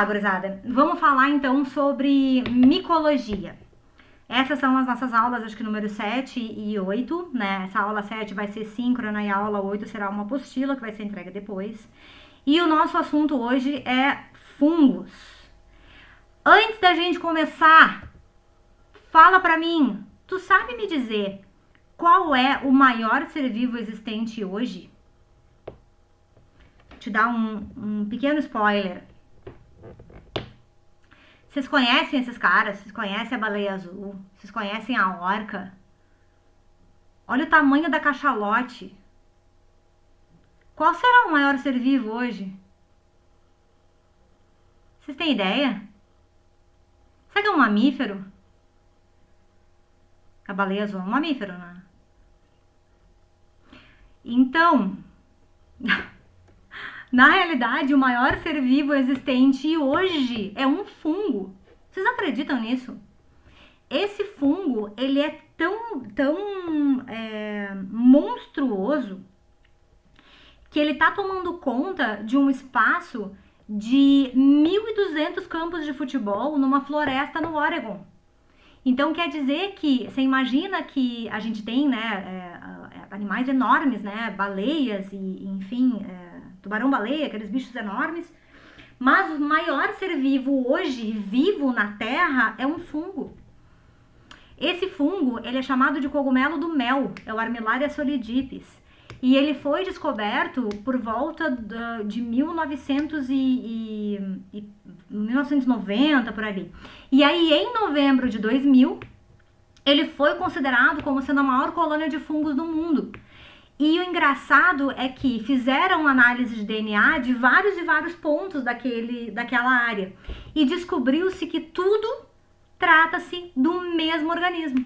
lá, gurizada. Vamos falar então sobre micologia. Essas são as nossas aulas, acho que número 7 e 8, né? Essa aula 7 vai ser síncrona e a aula 8 será uma apostila que vai ser entregue depois. E o nosso assunto hoje é fungos. Antes da gente começar, fala pra mim, tu sabe me dizer qual é o maior ser vivo existente hoje? Vou te dar um pequeno spoiler. Vocês conhecem esses caras? Vocês conhecem a baleia azul? Vocês conhecem a orca? Olha o tamanho da cachalote. Qual será o maior ser vivo hoje? Vocês têm ideia? Será que é um mamífero? A baleia azul é um mamífero, né? Então, na realidade, o maior ser vivo existente hoje é um fungo. Vocês acreditam nisso? Esse fungo, ele é tão monstruoso que ele tá tomando conta de um espaço de 1.200 campos de futebol numa floresta no Oregon. Então quer dizer que, você imagina que a gente tem, né, animais enormes, né, baleias e enfim, tubarão-baleia, aqueles bichos enormes, mas o maior ser vivo hoje, vivo na Terra, é um fungo. Esse fungo, ele é chamado de cogumelo do mel, é o Armillaria solidipes. E ele foi descoberto por volta de 1990, por ali. E aí, em novembro de 2000, ele foi considerado como sendo a maior colônia de fungos do mundo. E o engraçado é que fizeram análise de DNA de vários e vários pontos daquela área. E descobriu-se que tudo trata-se do mesmo organismo.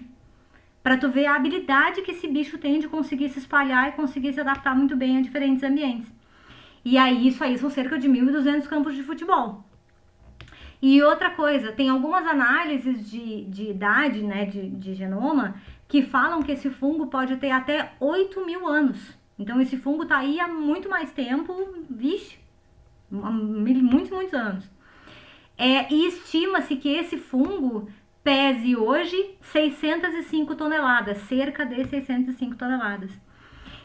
Para tu ver a habilidade que esse bicho tem de conseguir se espalhar e conseguir se adaptar muito bem a diferentes ambientes. E aí, isso aí são cerca de 1.200 campos de futebol. E outra coisa, tem algumas análises de idade, né, de genoma, que falam que esse fungo pode ter até 8.000 anos. Então, esse fungo tá aí há muito mais tempo, vixe, há muitos anos. E estima-se que esse fungo pese hoje 605 toneladas, cerca de 605 toneladas.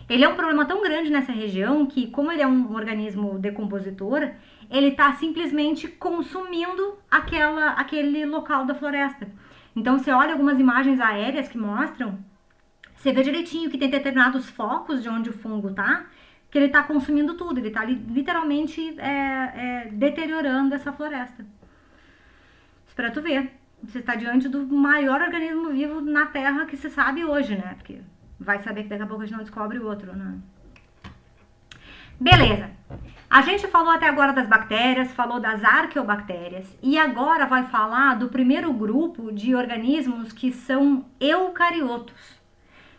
Ele é um problema tão grande nessa região que, como ele é um organismo decompositor, ele está simplesmente consumindo aquele local da floresta. Então, você olha algumas imagens aéreas que mostram, você vê direitinho que tem determinados focos de onde o fungo tá, que ele está consumindo tudo, ele está literalmente deteriorando essa floresta. Isso pra tu ver. Você está diante do maior organismo vivo na Terra que se sabe hoje, né? Porque vai saber que daqui a pouco a gente não descobre o outro, né? Beleza. A gente falou até agora das bactérias, falou das arqueobactérias e agora vai falar do primeiro grupo de organismos que são eucariotos.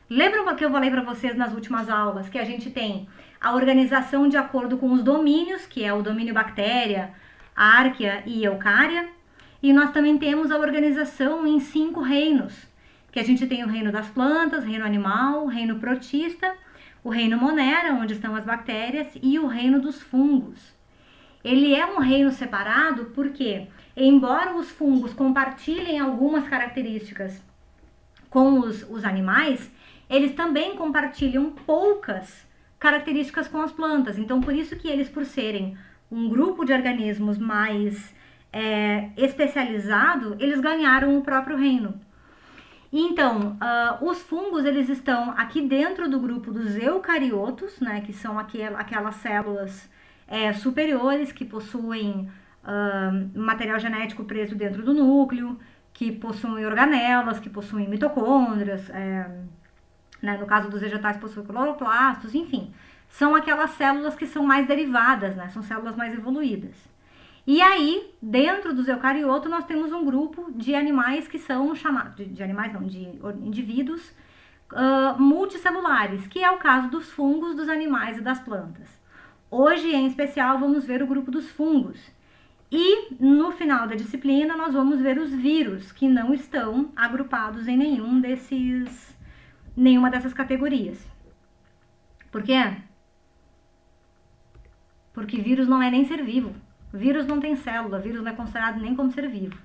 Lembram que eu falei para vocês nas últimas aulas que a gente tem a organização de acordo com os domínios, que é o domínio bactéria, árquea e eucária? E nós também temos a organização em 5 reinos, que a gente tem o reino das plantas, reino animal, reino protista, o reino monera, onde estão as bactérias, e o reino dos fungos. Ele é um reino separado porque, embora os fungos compartilhem algumas características com os animais, eles também compartilham poucas características com as plantas. Então, por isso que eles, por serem um grupo de organismos mais especializado, eles ganharam o próprio reino. Então, os fungos, eles estão aqui dentro do grupo dos eucariotos, né, que são aquelas células superiores que possuem material genético preso dentro do núcleo, que possuem organelas, que possuem mitocôndrias, né, no caso dos vegetais possuem cloroplastos, enfim, são aquelas células que são mais derivadas, né, são células mais evoluídas. E aí, dentro dos eucariotos, nós temos um grupo de animais que são chamados, de indivíduos multicelulares, que é o caso dos fungos, dos animais e das plantas. Hoje, em especial, vamos ver o grupo dos fungos. E no final da disciplina, nós vamos ver os vírus, que não estão agrupados em nenhuma dessas categorias. Por quê? Porque vírus não é nem ser vivo. Vírus não tem célula, vírus não é considerado nem como ser vivo.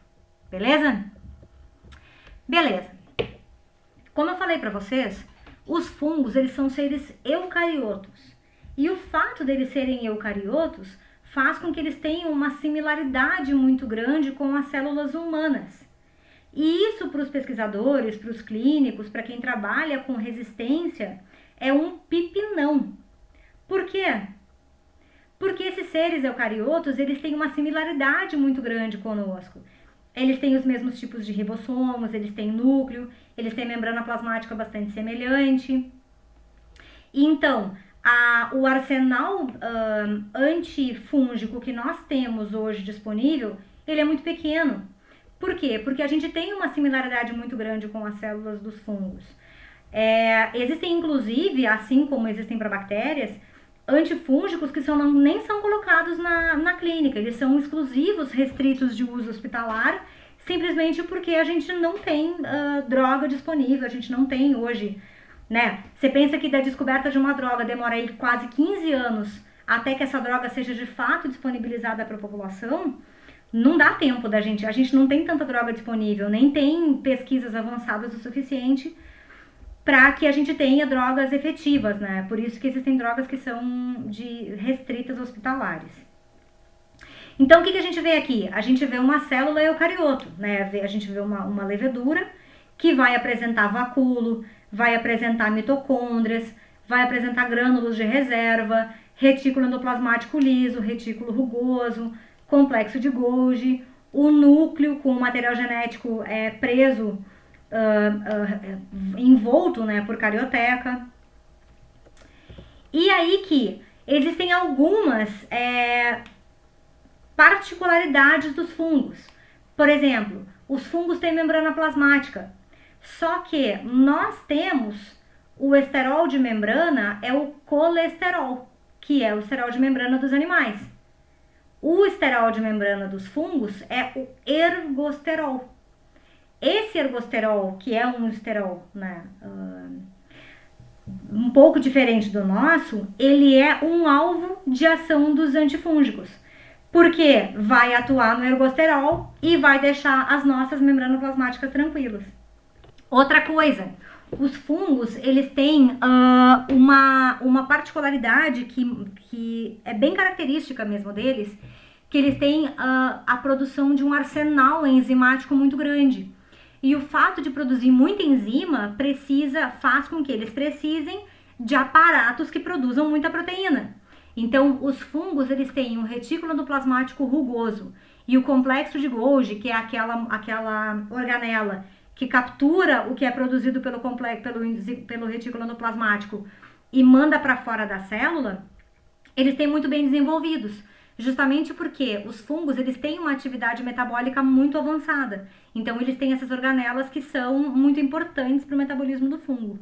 Beleza? Beleza. Como eu falei para vocês, os fungos, eles são seres eucariotos. E o fato deles serem eucariotos faz com que eles tenham uma similaridade muito grande com as células humanas. E isso para os pesquisadores, para os clínicos, para quem trabalha com resistência, é um pipinão. Por quê? Porque esses seres eucariotos, eles têm uma similaridade muito grande conosco. Eles têm os mesmos tipos de ribossomos, eles têm núcleo, eles têm membrana plasmática bastante semelhante. Então, o arsenal antifúngico que nós temos hoje disponível, ele é muito pequeno. Por quê? Porque a gente tem uma similaridade muito grande com as células dos fungos. Existem, inclusive, assim como existem para bactérias, antifúngicos que nem são colocados na clínica. Eles são exclusivos, restritos de uso hospitalar, simplesmente porque a gente não tem droga disponível, a gente não tem hoje, né? Você pensa que da descoberta de uma droga demora aí quase 15 anos até que essa droga seja de fato disponibilizada para a população, não dá tempo a gente não tem tanta droga disponível, nem tem pesquisas avançadas o suficiente para que a gente tenha drogas efetivas, né? Por isso que existem drogas que são restritas hospitalares. Então, o que a gente vê aqui? A gente vê uma célula eucarioto, né? A gente vê uma levedura que vai apresentar vacúolo, vai apresentar mitocôndrias, vai apresentar grânulos de reserva, retículo endoplasmático liso, retículo rugoso, complexo de Golgi, o núcleo com o material genético preso, envolto, né, por carioteca. E aí que existem algumas particularidades dos fungos. Por exemplo, os fungos têm membrana plasmática, só que nós temos o esterol de membrana, é o colesterol, que é o esterol de membrana dos animais. O esterol de membrana dos fungos é o ergosterol. Esse ergosterol, que é um esterol, né, um pouco diferente do nosso, ele é um alvo de ação dos antifúngicos, porque vai atuar no ergosterol e vai deixar as nossas membranas plasmáticas tranquilas. Outra coisa, os fungos, eles têm uma particularidade que é bem característica mesmo deles, que eles têm a produção de um arsenal enzimático muito grande. E o fato de produzir muita enzima faz com que eles precisem de aparatos que produzam muita proteína. Então, os fungos, eles têm um retículo endoplasmático rugoso e o complexo de Golgi, que é aquela organela que captura o que é produzido pelo retículo endoplasmático e manda para fora da célula, eles têm muito bem desenvolvidos. Justamente porque os fungos, eles têm uma atividade metabólica muito avançada. Então, eles têm essas organelas que são muito importantes para o metabolismo do fungo.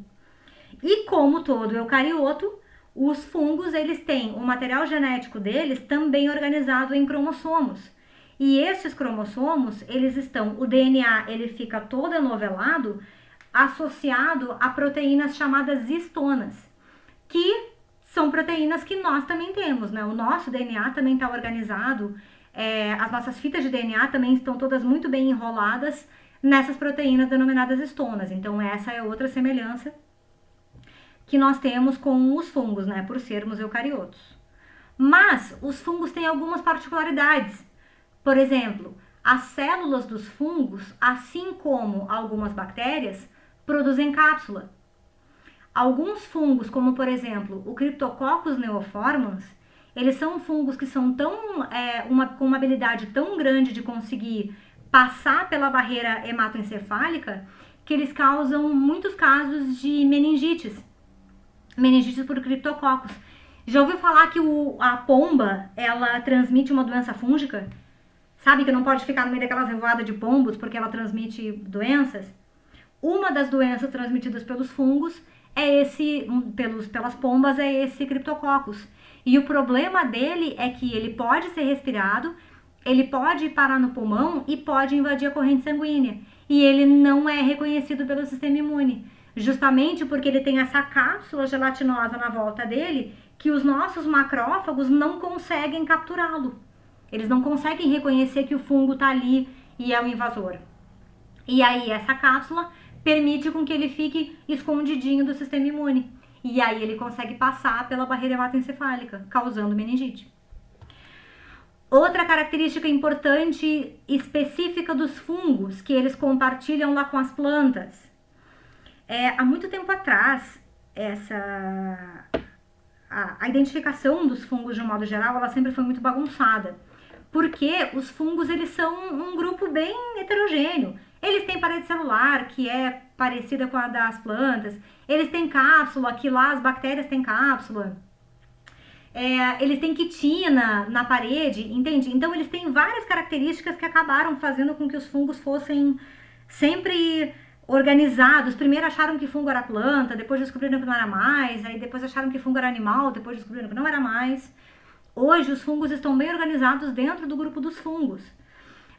E como todo eucarioto, os fungos, eles têm o material genético deles também organizado em cromossomos. E esses cromossomos, o DNA, ele fica todo enovelado, associado a proteínas chamadas histonas, que são proteínas que nós também temos, né? O nosso DNA também está organizado, as nossas fitas de DNA também estão todas muito bem enroladas nessas proteínas denominadas histonas. Então, essa é outra semelhança que nós temos com os fungos, né? Por sermos eucariotos. Mas, os fungos têm algumas particularidades. Por exemplo, as células dos fungos, assim como algumas bactérias, produzem cápsula. Alguns fungos, como por exemplo o Cryptococcus neoformans, eles são fungos que são com uma habilidade tão grande de conseguir passar pela barreira hematoencefálica que eles causam muitos casos de meningites por Cryptococcus. Já ouviu falar que a pomba, ela transmite uma doença fúngica? Sabe que não pode ficar no meio daquelas revoadas de pombos porque ela transmite doenças? Uma das doenças transmitidas pelos fungos pelas pombas é esse Cryptococcus. E o problema dele é que ele pode ser respirado, ele pode parar no pulmão e pode invadir a corrente sanguínea. E ele não é reconhecido pelo sistema imune, justamente porque ele tem essa cápsula gelatinosa na volta dele que os nossos macrófagos não conseguem capturá-lo. Eles não conseguem reconhecer que o fungo está ali e é o invasor. E aí essa cápsula permite com que ele fique escondidinho do sistema imune. E aí ele consegue passar pela barreira hematoencefálica, causando meningite. Outra característica importante específica dos fungos que eles compartilham lá com as plantas. Há muito tempo atrás, a identificação dos fungos de um modo geral, ela sempre foi muito bagunçada. Porque os fungos, eles são um grupo bem heterogêneo. Eles têm parede celular, que é parecida com a das plantas. Eles têm cápsula, que lá as bactérias têm cápsula. Eles têm quitina na parede, entende? Então, eles têm várias características que acabaram fazendo com que os fungos fossem sempre organizados. Primeiro acharam que fungo era planta, depois descobriram que não era mais, aí depois acharam que fungo era animal, depois descobriram que não era mais. Hoje, os fungos estão bem organizados dentro do grupo dos fungos.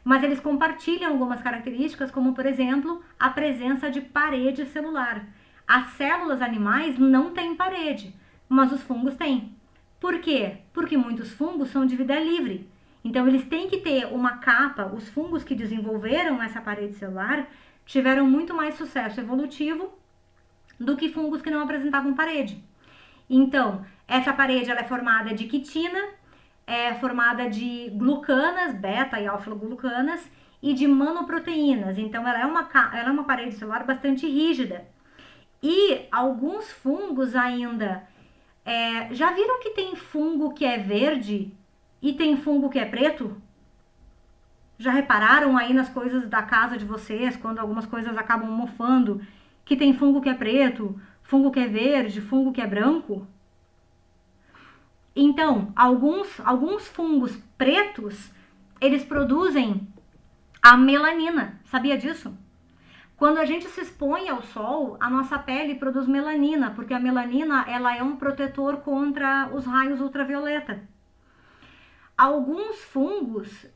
Mas eles compartilham algumas características, como, por exemplo, a presença de parede celular. As células animais não têm parede, mas os fungos têm. Por quê? Porque muitos fungos são de vida livre. Então, eles têm que ter uma capa. Os fungos que desenvolveram essa parede celular tiveram muito mais sucesso evolutivo do que fungos que não apresentavam parede. Então, essa parede ela é formada de quitina, é formada de glucanas, beta e alfa-glucanas, e de manoproteínas. Então, ela é uma parede celular bastante rígida. E alguns fungos ainda... já viram que tem fungo que é verde e tem fungo que é preto? Já repararam aí nas coisas da casa de vocês, quando algumas coisas acabam mofando, que tem fungo que é preto, fungo que é verde, fungo que é branco? Então, alguns fungos pretos, eles produzem a melanina. Sabia disso? Quando a gente se expõe ao sol, a nossa pele produz melanina, porque a melanina ela é um protetor contra os raios ultravioleta. Alguns fungos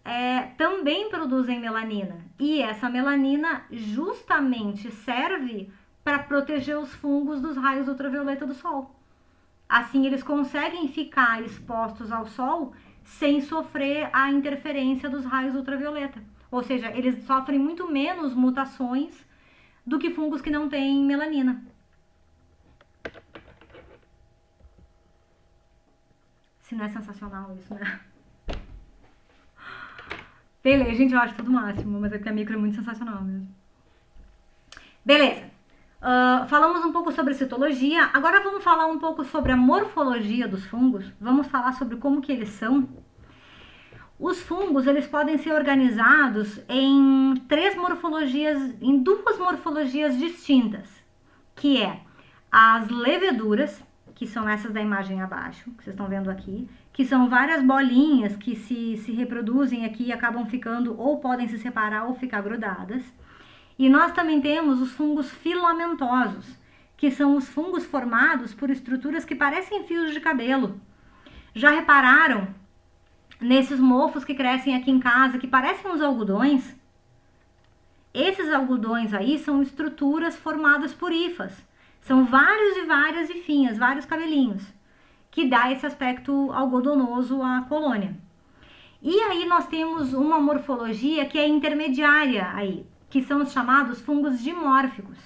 também produzem melanina, e essa melanina justamente serve para proteger os fungos dos raios ultravioleta do sol. Assim, eles conseguem ficar expostos ao sol sem sofrer a interferência dos raios ultravioleta. Ou seja, eles sofrem muito menos mutações do que fungos que não têm melanina. Se não é sensacional isso, né? Beleza, gente, eu acho tudo máximo, mas é porque a micro é muito sensacional mesmo. Beleza. Falamos um pouco sobre citologia, agora vamos falar um pouco sobre a morfologia dos fungos. Vamos falar sobre como que eles são. Os fungos, eles podem ser organizados em duas morfologias distintas, que é as leveduras, que são essas da imagem abaixo, que vocês estão vendo aqui, que são várias bolinhas que se reproduzem aqui e acabam ficando, ou podem se separar ou ficar grudadas. E nós também temos os fungos filamentosos, que são os fungos formados por estruturas que parecem fios de cabelo. Já repararam nesses mofos que crescem aqui em casa, que parecem uns algodões? Esses algodões aí são estruturas formadas por hifas. São vários e várias hifinhas, vários cabelinhos, que dá esse aspecto algodonoso à colônia. E aí nós temos uma morfologia que é intermediária aí, que são os chamados fungos dimórficos.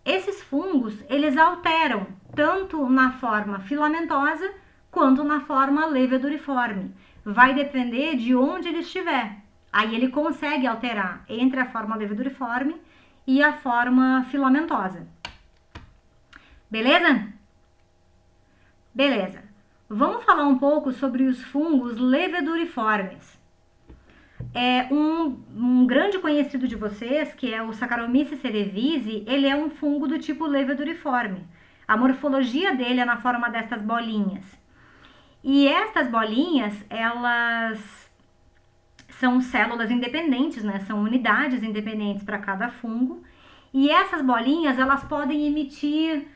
Esses fungos, eles alteram tanto na forma filamentosa quanto na forma leveduriforme. Vai depender de onde ele estiver. Aí ele consegue alterar entre a forma leveduriforme e a forma filamentosa. Beleza? Beleza. Vamos falar um pouco sobre os fungos leveduriformes. Um grande conhecido de vocês, que é o Saccharomyces cerevisiae, ele é um fungo do tipo leveduriforme. A morfologia dele é na forma destas bolinhas. E estas bolinhas, elas são células independentes, né? São unidades independentes para cada fungo. E essas bolinhas, elas podem emitir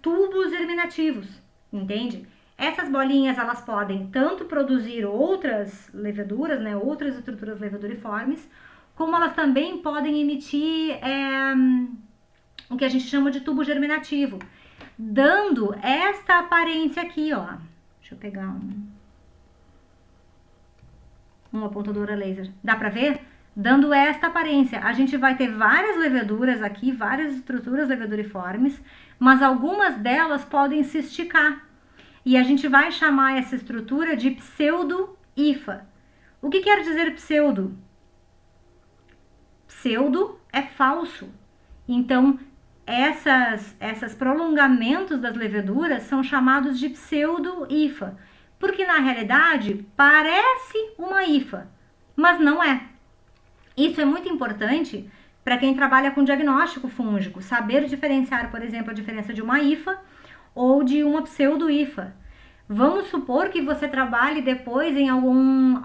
tubos germinativos, entende? Essas bolinhas, elas podem tanto produzir outras leveduras, né, outras estruturas leveduriformes, como elas também podem emitir o que a gente chama de tubo germinativo, dando esta aparência aqui, ó. Deixa eu pegar um... um apontador a laser. Dá pra ver? Dando esta aparência. A gente vai ter várias leveduras aqui, várias estruturas leveduriformes, mas algumas delas podem se esticar. E a gente vai chamar essa estrutura de pseudo-hifa. O que quer dizer pseudo? Pseudo é falso. Então, esses prolongamentos das leveduras são chamados de pseudo-hifa, porque na realidade parece uma hifa, mas não é. Isso é muito importante para quem trabalha com diagnóstico fúngico, saber diferenciar, por exemplo, a diferença de uma hifa ou de uma pseudo-hifa. Vamos supor que você trabalhe depois em algum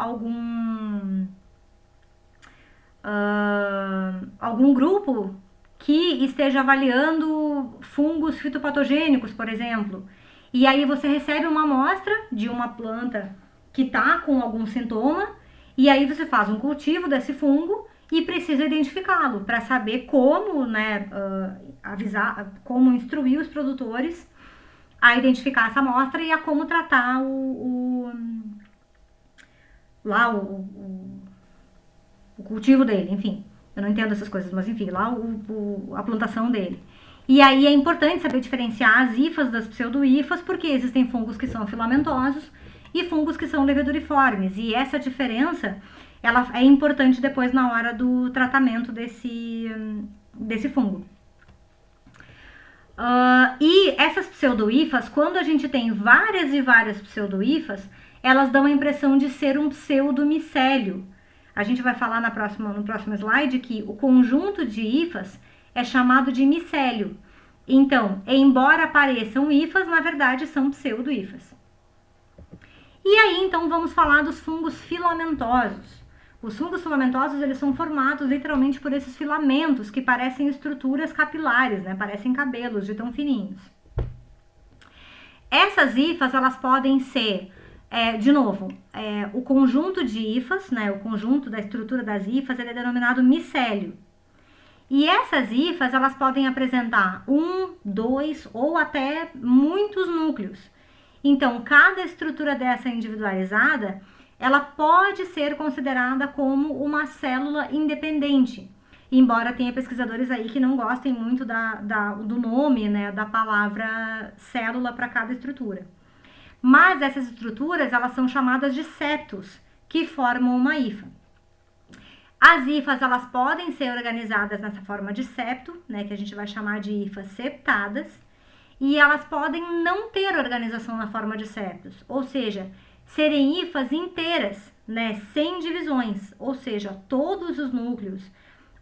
grupo que esteja avaliando fungos fitopatogênicos, por exemplo. E aí você recebe uma amostra de uma planta que está com algum sintoma, e aí você faz um cultivo desse fungo e precisa identificá-lo para saber como, né, avisar, como instruir os produtores a identificar essa amostra e a como tratar o cultivo dele, enfim. Eu não entendo essas coisas, mas enfim, lá a plantação dele. E aí é importante saber diferenciar as hifas das pseudo-hifas, porque existem fungos que são filamentosos e fungos que são leveduriformes. E essa diferença, ela é importante depois na hora do tratamento desse fungo. E essas pseudo-hifas, quando a gente tem várias e várias pseudo-hifas, elas dão a impressão de ser um pseudomicélio. A gente vai falar no próximo slide que o conjunto de hifas é chamado de micélio. Então, embora pareçam hifas, na verdade são pseudo-hifas. E aí, então, vamos falar dos fungos filamentosos. Os fungos filamentosos, eles são formados literalmente por esses filamentos que parecem estruturas capilares, né? Parecem cabelos de tão fininhos. Essas hifas, elas podem ser, o conjunto de hifas, né? O conjunto da estrutura das hifas, ele é denominado micélio. E essas hifas, elas podem apresentar 1, 2 ou até muitos núcleos. Então, cada estrutura dessa individualizada, ela pode ser considerada como uma célula independente. Embora tenha pesquisadores aí que não gostem muito do nome, né, da palavra célula para cada estrutura. Mas essas estruturas, elas são chamadas de septos, que formam uma hifa. As hifas, elas podem ser organizadas nessa forma de septo, né, que a gente vai chamar de hifas septadas, e elas podem não ter organização na forma de septos, ou seja, serem hifas inteiras, né, sem divisões, ou seja, todos os núcleos,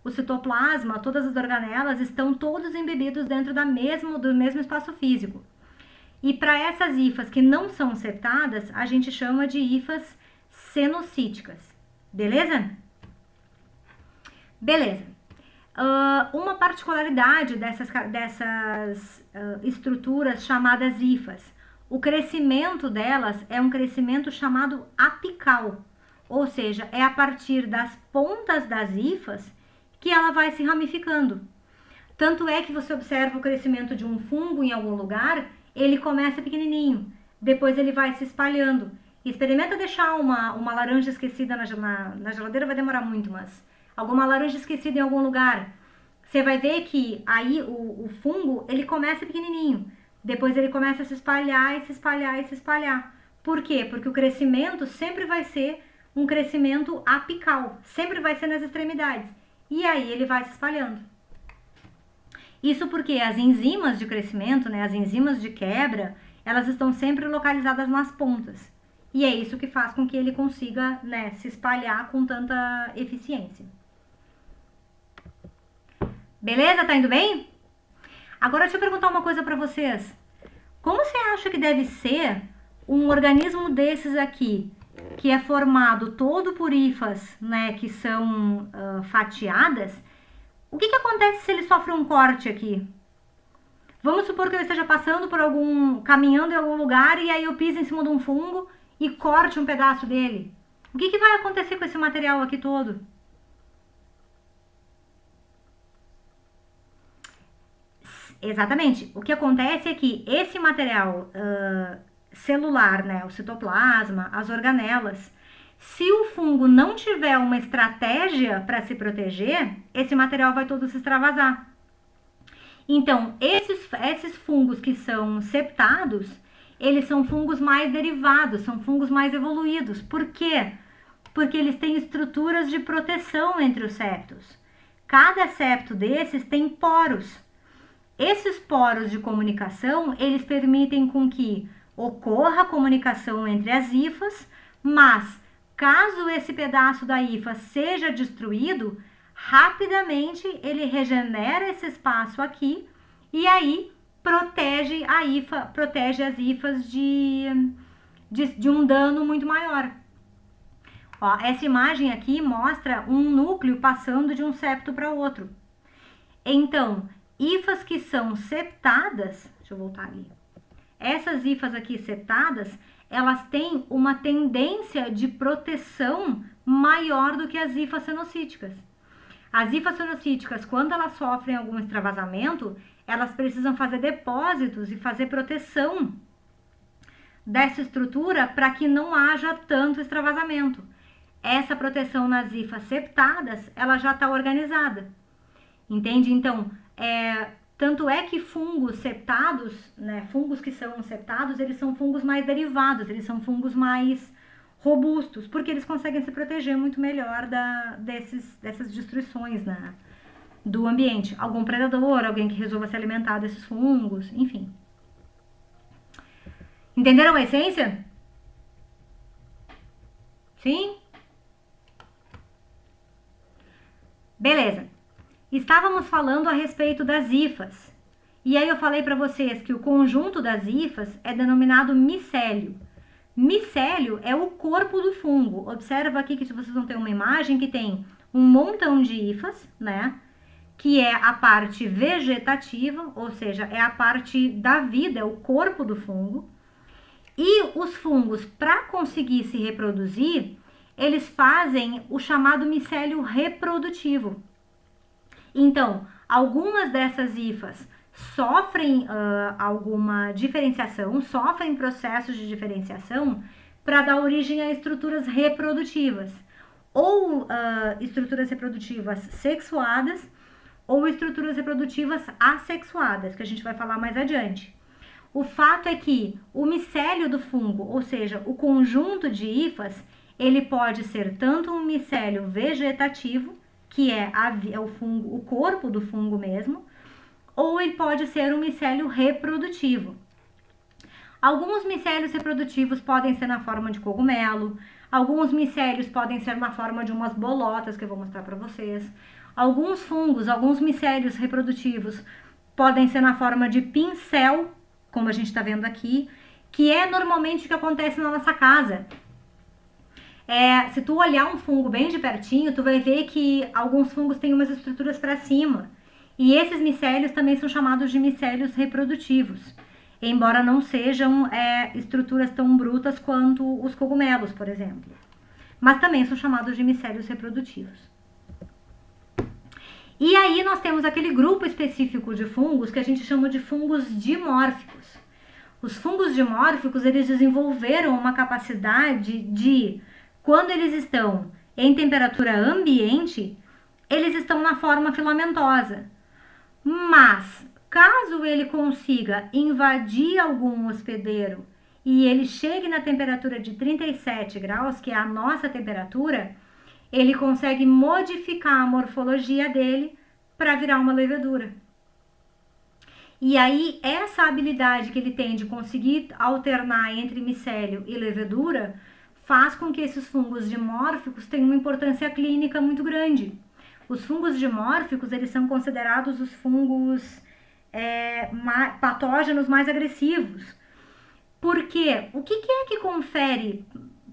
o citoplasma, todas as organelas estão todos embebidos dentro do mesmo espaço físico. E para essas hifas que não são septadas, a gente chama de hifas cenocíticas, beleza? Beleza. Uma particularidade dessas estruturas chamadas hifas, o crescimento delas é um crescimento chamado apical, ou seja, é a partir das pontas das hifas que ela vai se ramificando. Tanto é que você observa o crescimento de um fungo em algum lugar, ele começa pequenininho, depois ele vai se espalhando. Experimenta deixar uma laranja esquecida na geladeira, vai demorar muito, mas alguma laranja esquecida em algum lugar, você vai ver que aí o fungo, ele começa pequenininho, depois ele começa a se espalhar e se espalhar e se espalhar. Por quê? Porque o crescimento sempre vai ser um crescimento apical, sempre vai ser nas extremidades, e aí ele vai se espalhando. Isso porque as enzimas de crescimento, né, as enzimas de quebra, elas estão sempre localizadas nas pontas. E é isso que faz com que ele consiga, né, se espalhar com tanta eficiência. Beleza? Tá indo bem? Agora deixa eu perguntar uma coisa para vocês. Como você acha que deve ser um organismo desses aqui, que é formado todo por hifas, né, que são fatiadas? O que acontece se ele sofre um corte aqui? Vamos supor que eu esteja caminhando em algum lugar e aí eu piso em cima de um fungo e corte um pedaço dele. O que vai acontecer com esse material aqui todo? Exatamente. O que acontece é que esse material celular, né, o citoplasma, as organelas, Se o fungo não tiver uma estratégia para se proteger, esse material vai todo se extravasar. Então, esses fungos que são septados, eles são fungos mais derivados, são fungos mais evoluídos. Por quê? Porque eles têm estruturas de proteção entre os septos. Cada septo desses tem poros. Esses poros de comunicação, eles permitem com que ocorra a comunicação entre as hifas, mas caso esse pedaço da hifa seja destruído, rapidamente ele regenera esse espaço aqui e aí protege as hifas de um dano muito maior. Ó, essa imagem aqui mostra um núcleo passando de um septo para outro. Então, hifas que são septadas, deixa eu voltar ali. Essas hifas aqui septadas, elas têm uma tendência de proteção maior do que as hifas cenocíticas. As hifas cenocíticas, quando elas sofrem algum extravasamento, elas precisam fazer depósitos e fazer proteção dessa estrutura para que não haja tanto extravasamento. Essa proteção nas hifas septadas, ela já está organizada. Entende? Então, tanto é que fungos septados, né, fungos que são septados, eles são fungos mais derivados, eles são fungos mais robustos, porque eles conseguem se proteger muito melhor dessas destruições, né, do ambiente. Algum predador, alguém que resolva se alimentar desses fungos, enfim. Entenderam a essência? Sim? Beleza. Estávamos falando a respeito das hifas. E aí eu falei para vocês que o conjunto das hifas é denominado micélio. Micélio é o corpo do fungo. Observa aqui que vocês vão ter uma imagem que tem um montão de hifas, né? Que é a parte vegetativa, ou seja, é a parte da vida, é o corpo do fungo. E os fungos, para conseguir se reproduzir, eles fazem o chamado micélio reprodutivo. Então, algumas dessas hifas sofrem alguma diferenciação, sofrem processos de diferenciação para dar origem a estruturas reprodutivas, ou estruturas reprodutivas sexuadas, ou estruturas reprodutivas assexuadas, que a gente vai falar mais adiante. O fato é que o micélio do fungo, ou seja, o conjunto de hifas, ele pode ser tanto um micélio vegetativo, que é o corpo do fungo mesmo, ou ele pode ser um micélio reprodutivo. Alguns micélios reprodutivos podem ser na forma de cogumelo, alguns micélios podem ser na forma de umas bolotas, que eu vou mostrar para vocês. Alguns fungos, alguns micélios reprodutivos podem ser na forma de pincel, como a gente está vendo aqui, que é normalmente o que acontece na nossa casa. Se tu olhar um fungo bem de pertinho, tu vai ver que alguns fungos têm umas estruturas para cima. E esses micélios também são chamados de micélios reprodutivos, embora não sejam estruturas tão brutas quanto os cogumelos, por exemplo. Mas também são chamados de micélios reprodutivos. E aí nós temos aquele grupo específico de fungos que a gente chama de fungos dimórficos. Os fungos dimórficos, eles desenvolveram uma capacidade de, quando eles estão em temperatura ambiente, eles estão na forma filamentosa. Mas, caso ele consiga invadir algum hospedeiro e ele chegue na temperatura de 37 graus, que é a nossa temperatura, ele consegue modificar a morfologia dele para virar uma levedura. E aí, essa habilidade que ele tem de conseguir alternar entre micélio e levedura faz com que esses fungos dimórficos tenham uma importância clínica muito grande. Os fungos dimórficos, eles são considerados os fungos patógenos mais agressivos. Por quê? O que é que confere?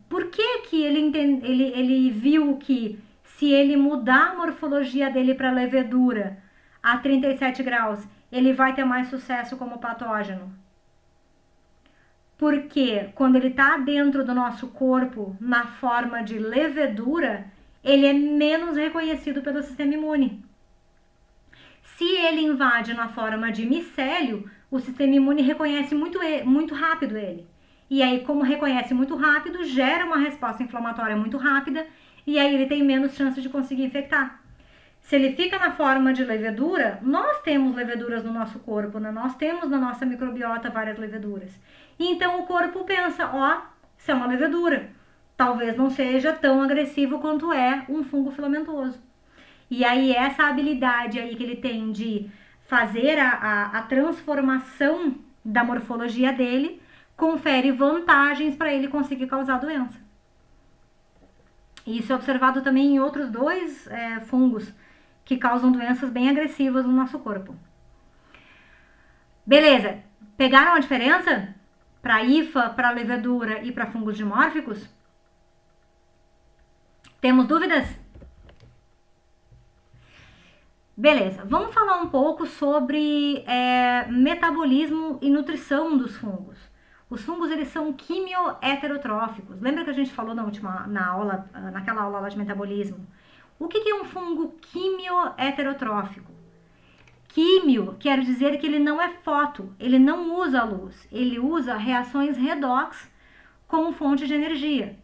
Por que ele viu que se ele mudar a morfologia dele para levedura a 37 graus, ele vai ter mais sucesso como patógeno? Porque quando ele está dentro do nosso corpo na forma de levedura, ele é menos reconhecido pelo sistema imune. Se ele invade na forma de micélio, o sistema imune reconhece muito rápido ele. E aí, como reconhece muito rápido, gera uma resposta inflamatória muito rápida, e aí ele tem menos chance de conseguir infectar. Se ele fica na forma de levedura, nós temos leveduras no nosso corpo, né? Nós temos na nossa microbiota várias leveduras. E então o corpo pensa, ó, isso é uma levedura. Talvez não seja tão agressivo quanto é um fungo filamentoso. E aí essa habilidade aí que ele tem de fazer a transformação da morfologia dele, confere vantagens para ele conseguir causar doença. E isso é observado também em outros dois fungos que causam doenças bem agressivas no nosso corpo. Beleza, pegaram a diferença para IFA, para levedura e para fungos dimórficos? Temos dúvidas? Beleza, vamos falar um pouco sobre metabolismo e nutrição dos fungos. Os fungos, eles são quimioheterotróficos. Lembra que a gente falou naquela aula lá de metabolismo? O que é um fungo quimioheterotrófico? Químio quer dizer que ele não é foto, ele não usa luz, ele usa reações redox como fonte de energia.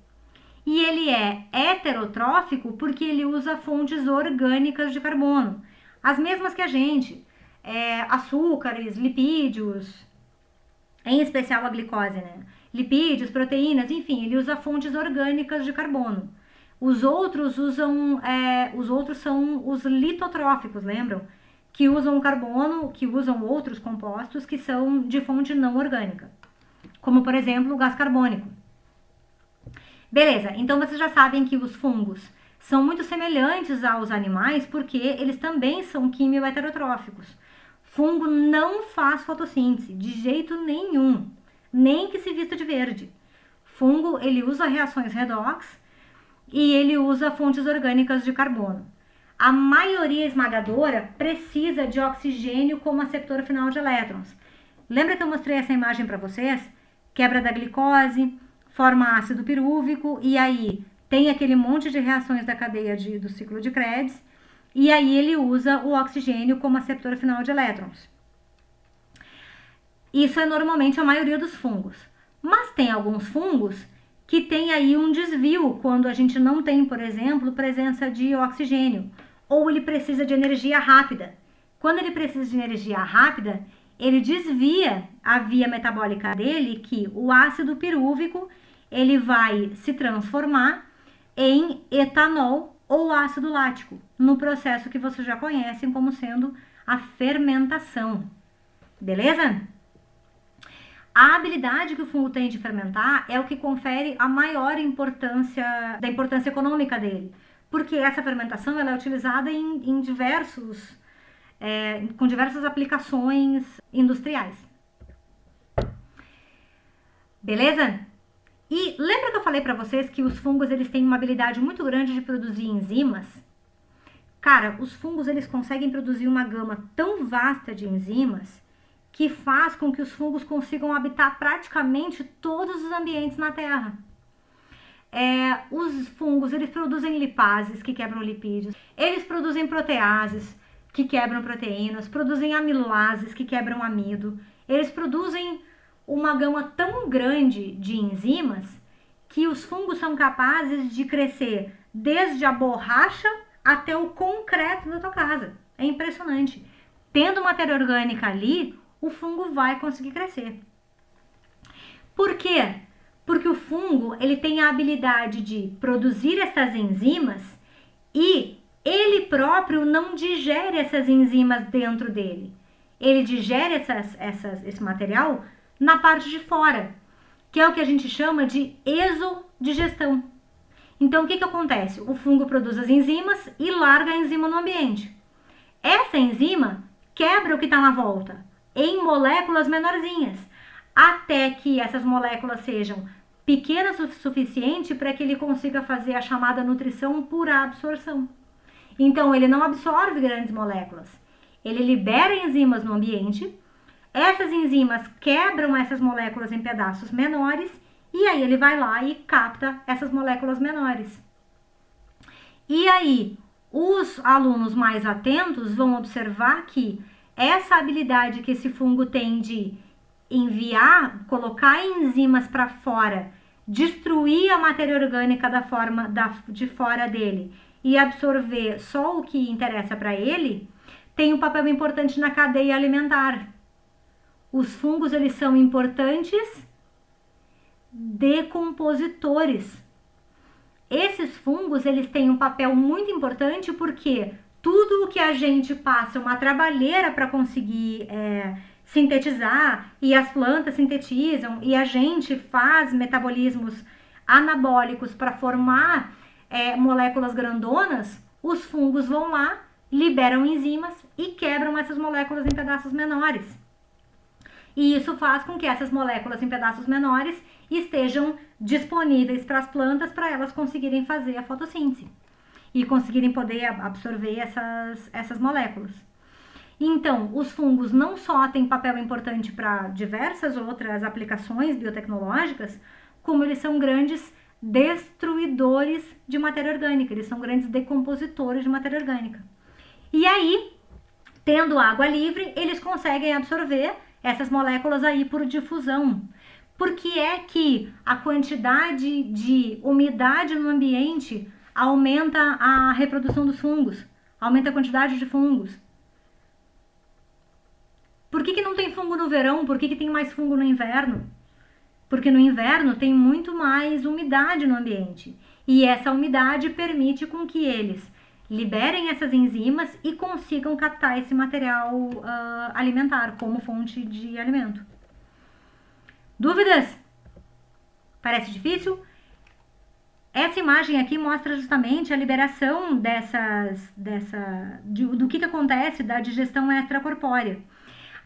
E ele é heterotrófico porque ele usa fontes orgânicas de carbono, as mesmas que a gente, açúcares, lipídios, em especial a glicose, né? Lipídios, proteínas, enfim, ele usa fontes orgânicas de carbono. Os outros são os litotróficos, lembram? Que usam carbono, que usam outros compostos que são de fonte não orgânica, como por exemplo o gás carbônico. Beleza, então vocês já sabem que os fungos são muito semelhantes aos animais porque eles também são quimioheterotróficos. Fungo não faz fotossíntese de jeito nenhum, nem que se vista de verde. Fungo, ele usa reações redox e ele usa fontes orgânicas de carbono. A maioria esmagadora precisa de oxigênio como aceptor final de elétrons. Lembra que eu mostrei essa imagem para vocês? Quebra da glicose, forma ácido pirúvico, e aí tem aquele monte de reações da cadeia do ciclo de Krebs, e aí ele usa o oxigênio como aceptor final de elétrons. Isso é normalmente a maioria dos fungos. Mas tem alguns fungos que tem aí um desvio quando a gente não tem, por exemplo, presença de oxigênio, ou ele precisa de energia rápida. Quando ele precisa de energia rápida, ele desvia a via metabólica dele, que o ácido pirúvico, ele vai se transformar em etanol ou ácido lático, no processo que vocês já conhecem como sendo a fermentação. Beleza? A habilidade que o fungo tem de fermentar é o que confere a maior importância econômica dele, porque essa fermentação ela é utilizada com diversas aplicações industriais. Beleza? E lembra que eu falei para vocês que os fungos eles têm uma habilidade muito grande de produzir enzimas? Cara, os fungos eles conseguem produzir uma gama tão vasta de enzimas que faz com que os fungos consigam habitar praticamente todos os ambientes na Terra. Os fungos, eles produzem lipases, que quebram lipídios, eles produzem proteases, que quebram proteínas, produzem amilases, que quebram amido, eles produzem uma gama tão grande de enzimas que os fungos são capazes de crescer desde a borracha até o concreto da tua casa. É impressionante. Tendo matéria orgânica ali, o fungo vai conseguir crescer. Por quê? Porque o fungo ele tem a habilidade de produzir essas enzimas e ele próprio não digere essas enzimas dentro dele. Ele digere esse material na parte de fora, que é o que a gente chama de exodigestão. Então, o que acontece? O fungo produz as enzimas e larga a enzima no ambiente. Essa enzima quebra o que está na volta em moléculas menorzinhas, até que essas moléculas sejam pequenas o suficiente para que ele consiga fazer a chamada nutrição por absorção. Então, ele não absorve grandes moléculas, ele libera enzimas no ambiente, essas enzimas quebram essas moléculas em pedaços menores e aí ele vai lá e capta essas moléculas menores. E aí, os alunos mais atentos vão observar que essa habilidade que esse fungo tem de enviar, colocar enzimas para fora, destruir a matéria orgânica de fora dele e absorver só o que interessa para ele, tem um papel importante na cadeia alimentar. Os fungos, eles são importantes decompositores. Esses fungos, eles têm um papel muito importante porque tudo o que a gente passa uma trabalheira para conseguir sintetizar, e as plantas sintetizam, e a gente faz metabolismos anabólicos para formar moléculas grandonas, os fungos vão lá, liberam enzimas e quebram essas moléculas em pedaços menores. E isso faz com que essas moléculas em pedaços menores estejam disponíveis para as plantas para elas conseguirem fazer a fotossíntese e conseguirem poder absorver essas moléculas. Então, os fungos não só têm papel importante para diversas outras aplicações biotecnológicas, como eles são grandes destruidores de matéria orgânica, eles são grandes decompositores de matéria orgânica. E aí, tendo água livre, eles conseguem absorver essas moléculas aí por difusão. Por que é que a quantidade de umidade no ambiente aumenta a reprodução dos fungos, aumenta a quantidade de fungos? Por que não tem fungo no verão? Por que tem mais fungo no inverno? Porque no inverno tem muito mais umidade no ambiente. E essa umidade permite com que eles liberem essas enzimas e consigam captar esse material alimentar como fonte de alimento. Dúvidas? Parece difícil? Essa imagem aqui mostra justamente a liberação do que acontece da digestão extracorpórea.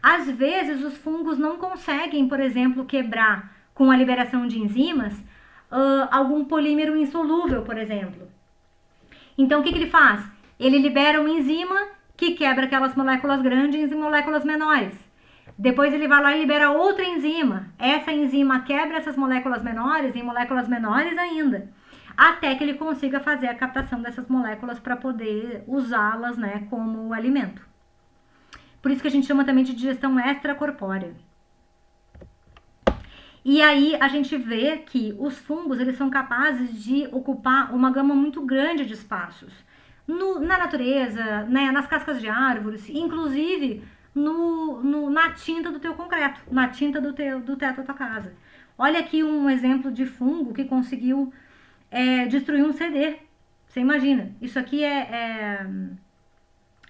Às vezes, os fungos não conseguem, por exemplo, quebrar com a liberação de enzimas algum polímero insolúvel, por exemplo. Então, o que ele faz? Ele libera uma enzima que quebra aquelas moléculas grandes em moléculas menores. Depois ele vai lá e libera outra enzima. Essa enzima quebra essas moléculas menores em moléculas menores ainda, até que ele consiga fazer a captação dessas moléculas para poder usá-las, né, como alimento. Por isso que a gente chama também de digestão extracorpórea. E aí a gente vê que os fungos, eles são capazes de ocupar uma gama muito grande de espaços na natureza, né, nas cascas de árvores, inclusive na tinta do teu concreto, na tinta do teto da tua casa. Olha aqui um exemplo de fungo que conseguiu destruir um CD. Você imagina? Isso aqui é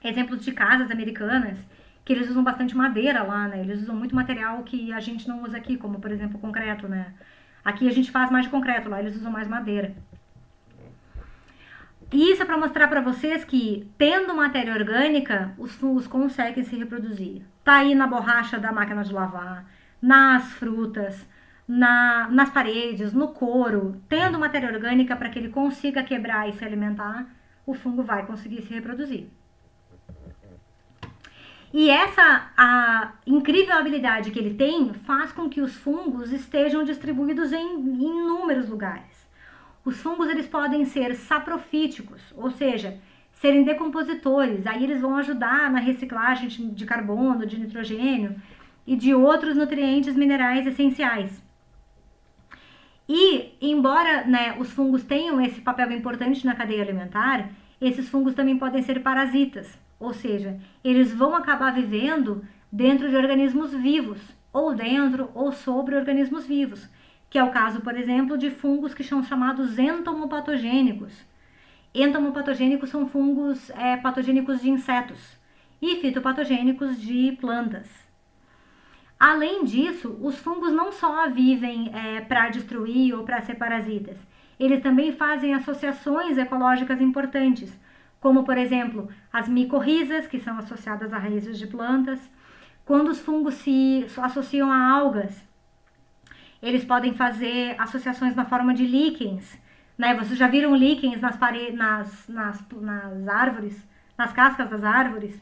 exemplos de casas americanas que eles usam bastante madeira lá, né? Eles usam muito material que a gente não usa aqui, como por exemplo concreto, né? Aqui a gente faz mais de concreto, lá eles usam mais madeira. E isso é para mostrar para vocês que, tendo matéria orgânica, os fungos conseguem se reproduzir. Tá aí na borracha da máquina de lavar, nas frutas, nas paredes, no couro. Tendo matéria orgânica para que ele consiga quebrar e se alimentar, o fungo vai conseguir se reproduzir. E a incrível habilidade que ele tem faz com que os fungos estejam distribuídos em inúmeros lugares. Os fungos, eles podem ser saprofíticos, ou seja, serem decompositores. Aí eles vão ajudar na reciclagem de carbono, de nitrogênio e de outros nutrientes minerais essenciais. E, embora, né, os fungos tenham esse papel importante na cadeia alimentar, esses fungos também podem ser parasitas. Ou seja, eles vão acabar vivendo dentro de organismos vivos, ou dentro ou sobre organismos vivos, que é o caso, por exemplo, de fungos que são chamados entomopatogênicos. Entomopatogênicos são fungos patogênicos de insetos e fitopatogênicos de plantas. Além disso, os fungos não só vivem para destruir ou para ser parasitas, eles também fazem associações ecológicas importantes, como, por exemplo, as micorrizas, que são associadas a raízes de plantas. Quando os fungos se associam a algas, eles podem fazer associações na forma de líquens, né? Vocês já viram líquens nas árvores, nas cascas das árvores?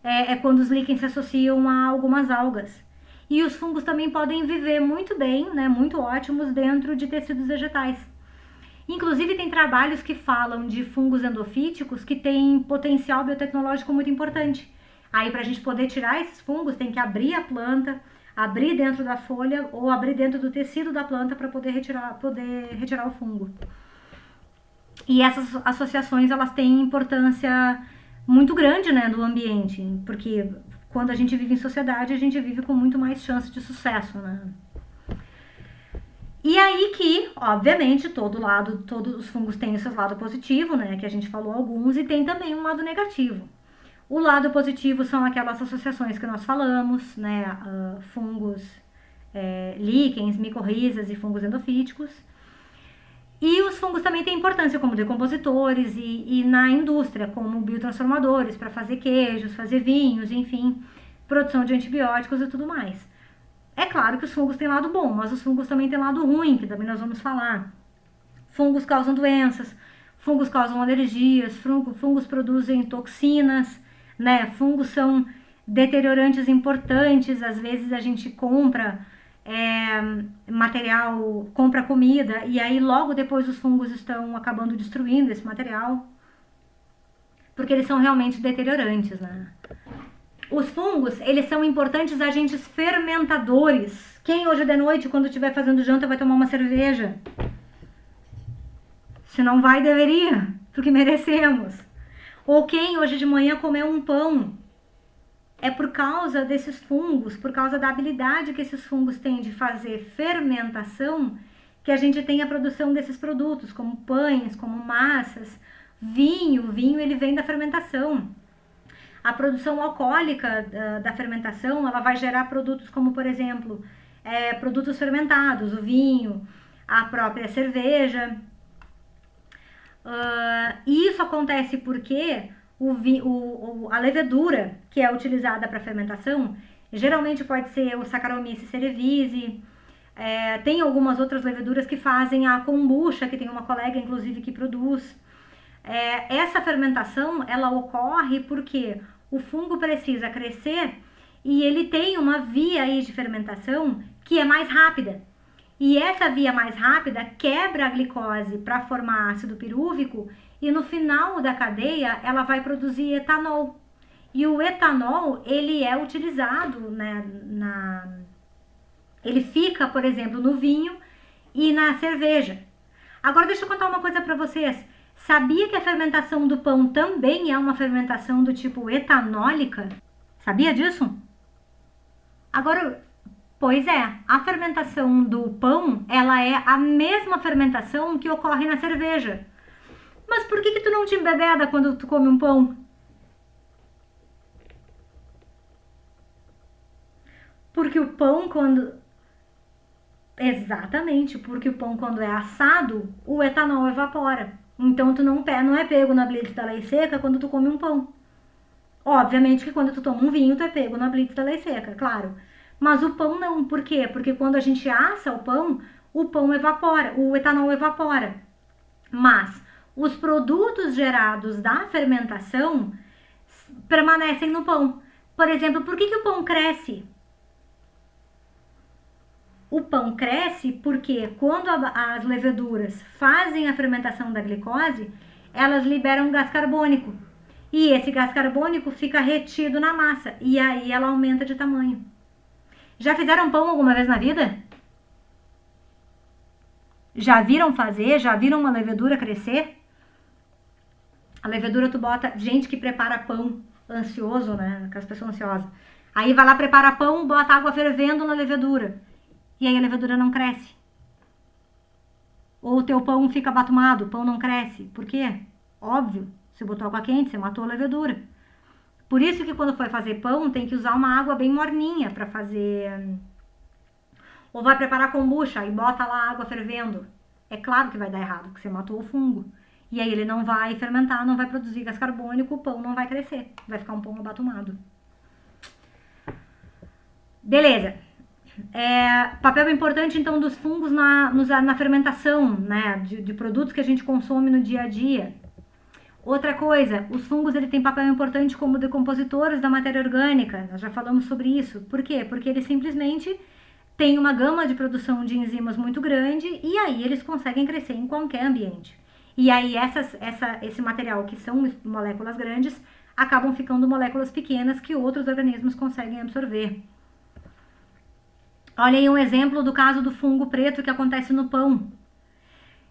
É quando os líquens se associam a algumas algas. E os fungos também podem viver muito bem, né? Muito ótimos dentro de tecidos vegetais. Inclusive, tem trabalhos que falam de fungos endofíticos que têm potencial biotecnológico muito importante. Aí, para a gente poder tirar esses fungos, tem que abrir a planta, abrir dentro da folha ou abrir dentro do tecido da planta para poder retirar o fungo. E essas associações, elas têm importância muito grande, né, no ambiente, porque quando a gente vive em sociedade, a gente vive com muito mais chance de sucesso, né? E aí que, obviamente, todos os fungos têm o seu lado positivo, né, que a gente falou alguns, e tem também um lado negativo. O lado positivo são aquelas associações que nós falamos, né, fungos líquens, micorrizas e fungos endofíticos. E os fungos também têm importância como decompositores e na indústria, como biotransformadores para fazer queijos, fazer vinhos, enfim, produção de antibióticos e tudo mais. É claro que os fungos têm lado bom, mas os fungos também têm lado ruim, que também nós vamos falar. Fungos causam doenças, fungos causam alergias, fungos produzem toxinas, né? Fungos são deteriorantes importantes, às vezes a gente compra material, compra comida e aí logo depois os fungos estão acabando destruindo esse material, porque eles são realmente deteriorantes, né? Os fungos, eles são importantes agentes fermentadores. Quem hoje de noite, quando estiver fazendo janta, vai tomar uma cerveja? Se não vai, deveria, porque merecemos. Ou quem hoje de manhã comeu um pão? É por causa desses fungos, por causa da habilidade que esses fungos têm de fazer fermentação, que a gente tem a produção desses produtos, como pães, como massas, vinho. Vinho, ele vem da fermentação. A produção alcoólica da fermentação, ela vai gerar produtos como, por exemplo, produtos fermentados, o vinho, a própria cerveja. E isso acontece porque a levedura que é utilizada para fermentação, geralmente pode ser o Saccharomyces cerevisiae, tem algumas outras leveduras que fazem a kombucha, que tem uma colega inclusive que produz. Essa fermentação, ela ocorre porque o fungo precisa crescer e ele tem uma via aí de fermentação que é mais rápida. E essa via mais rápida quebra a glicose para formar ácido pirúvico e no final da cadeia ela vai produzir etanol. E o etanol, ele é utilizado, né, ele fica, por exemplo, no vinho e na cerveja. Agora deixa eu contar uma coisa para vocês. Sabia que a fermentação do pão também é uma fermentação do tipo etanólica? Sabia disso? Agora, pois é, a fermentação do pão, ela é a mesma fermentação que ocorre na cerveja. Mas por que tu não te embebeda quando tu come um pão? Porque o pão Exatamente, porque o pão quando é assado, o etanol evapora. Então tu não é pego na blitz da lei seca quando tu come um pão. Obviamente que quando tu toma um vinho, tu é pego na blitz da lei seca, claro. Mas o pão não, por quê? Porque quando a gente assa o pão evapora, o etanol evapora. Mas os produtos gerados da fermentação permanecem no pão. Por exemplo, por que o pão cresce? O pão cresce porque quando as leveduras fazem a fermentação da glicose, elas liberam gás carbônico. E esse gás carbônico fica retido na massa e aí ela aumenta de tamanho. Já fizeram pão alguma vez na vida? Já viram fazer? Já viram uma levedura crescer? A levedura tu bota, gente que prepara pão ansioso, né? Aquelas pessoas ansiosas. Aí vai lá, prepara pão, bota água fervendo na levedura. E aí a levedura não cresce. Ou o teu pão fica abatumado, o pão não cresce. Por quê? Óbvio, você botou água quente, você matou a levedura. Por isso que quando for fazer pão, tem que usar uma água bem morninha para fazer. Ou vai preparar kombucha e bota lá a água fervendo. É claro que vai dar errado, porque você matou o fungo. E aí ele não vai fermentar, não vai produzir gás carbônico, o pão não vai crescer. Vai ficar um pão abatumado. Beleza. Papel importante então dos fungos na fermentação, né, de produtos que a gente consome no dia a dia. Outra coisa, os fungos ele tem papel importante como decompositores da matéria orgânica, nós já falamos sobre isso. Por quê? Porque eles simplesmente têm uma gama de produção de enzimas muito grande e aí eles conseguem crescer em qualquer ambiente. E aí esse material que são moléculas grandes acabam ficando moléculas pequenas que outros organismos conseguem absorver. Olha aí um exemplo do caso do fungo preto que acontece no pão.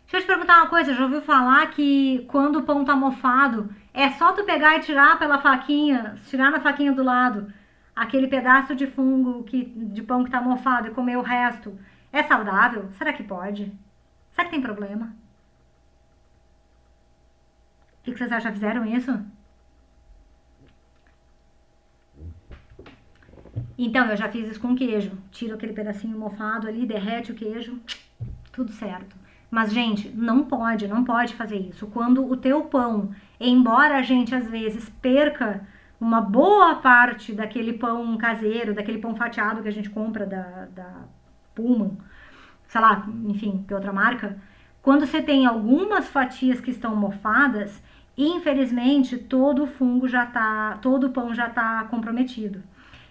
Deixa eu te perguntar uma coisa, já ouviu falar que quando o pão tá mofado, é só tu pegar e tirar pela faquinha, tirar na faquinha do lado, aquele pedaço de fungo de pão que tá mofado e comer o resto? É saudável? Será que pode? Será que tem problema? O que vocês acham? Já fizeram isso? Então, eu já fiz isso com queijo. Tiro aquele pedacinho mofado ali, derrete o queijo, tudo certo. Mas, gente, não pode fazer isso. Quando o teu pão, embora a gente às vezes perca uma boa parte daquele pão caseiro, daquele pão fatiado que a gente compra da Pullman, sei lá, enfim, que outra marca, quando você tem algumas fatias que estão mofadas, infelizmente todo o pão já tá comprometido.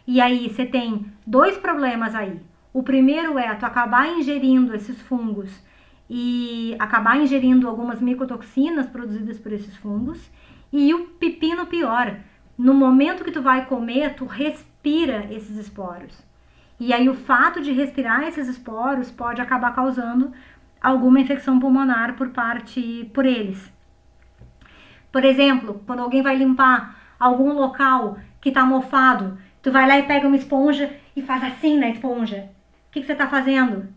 E aí você tem dois problemas aí. O primeiro é tu acabar ingerindo esses fungos e acabar ingerindo algumas micotoxinas produzidas por esses fungos. E o pepino pior, no momento que tu vai comer, tu respira esses esporos. E aí o fato de respirar esses esporos pode acabar causando alguma infecção pulmonar por eles. Por exemplo, quando alguém vai limpar algum local que está mofado, tu vai lá e pega uma esponja e faz assim na esponja. O que você está fazendo?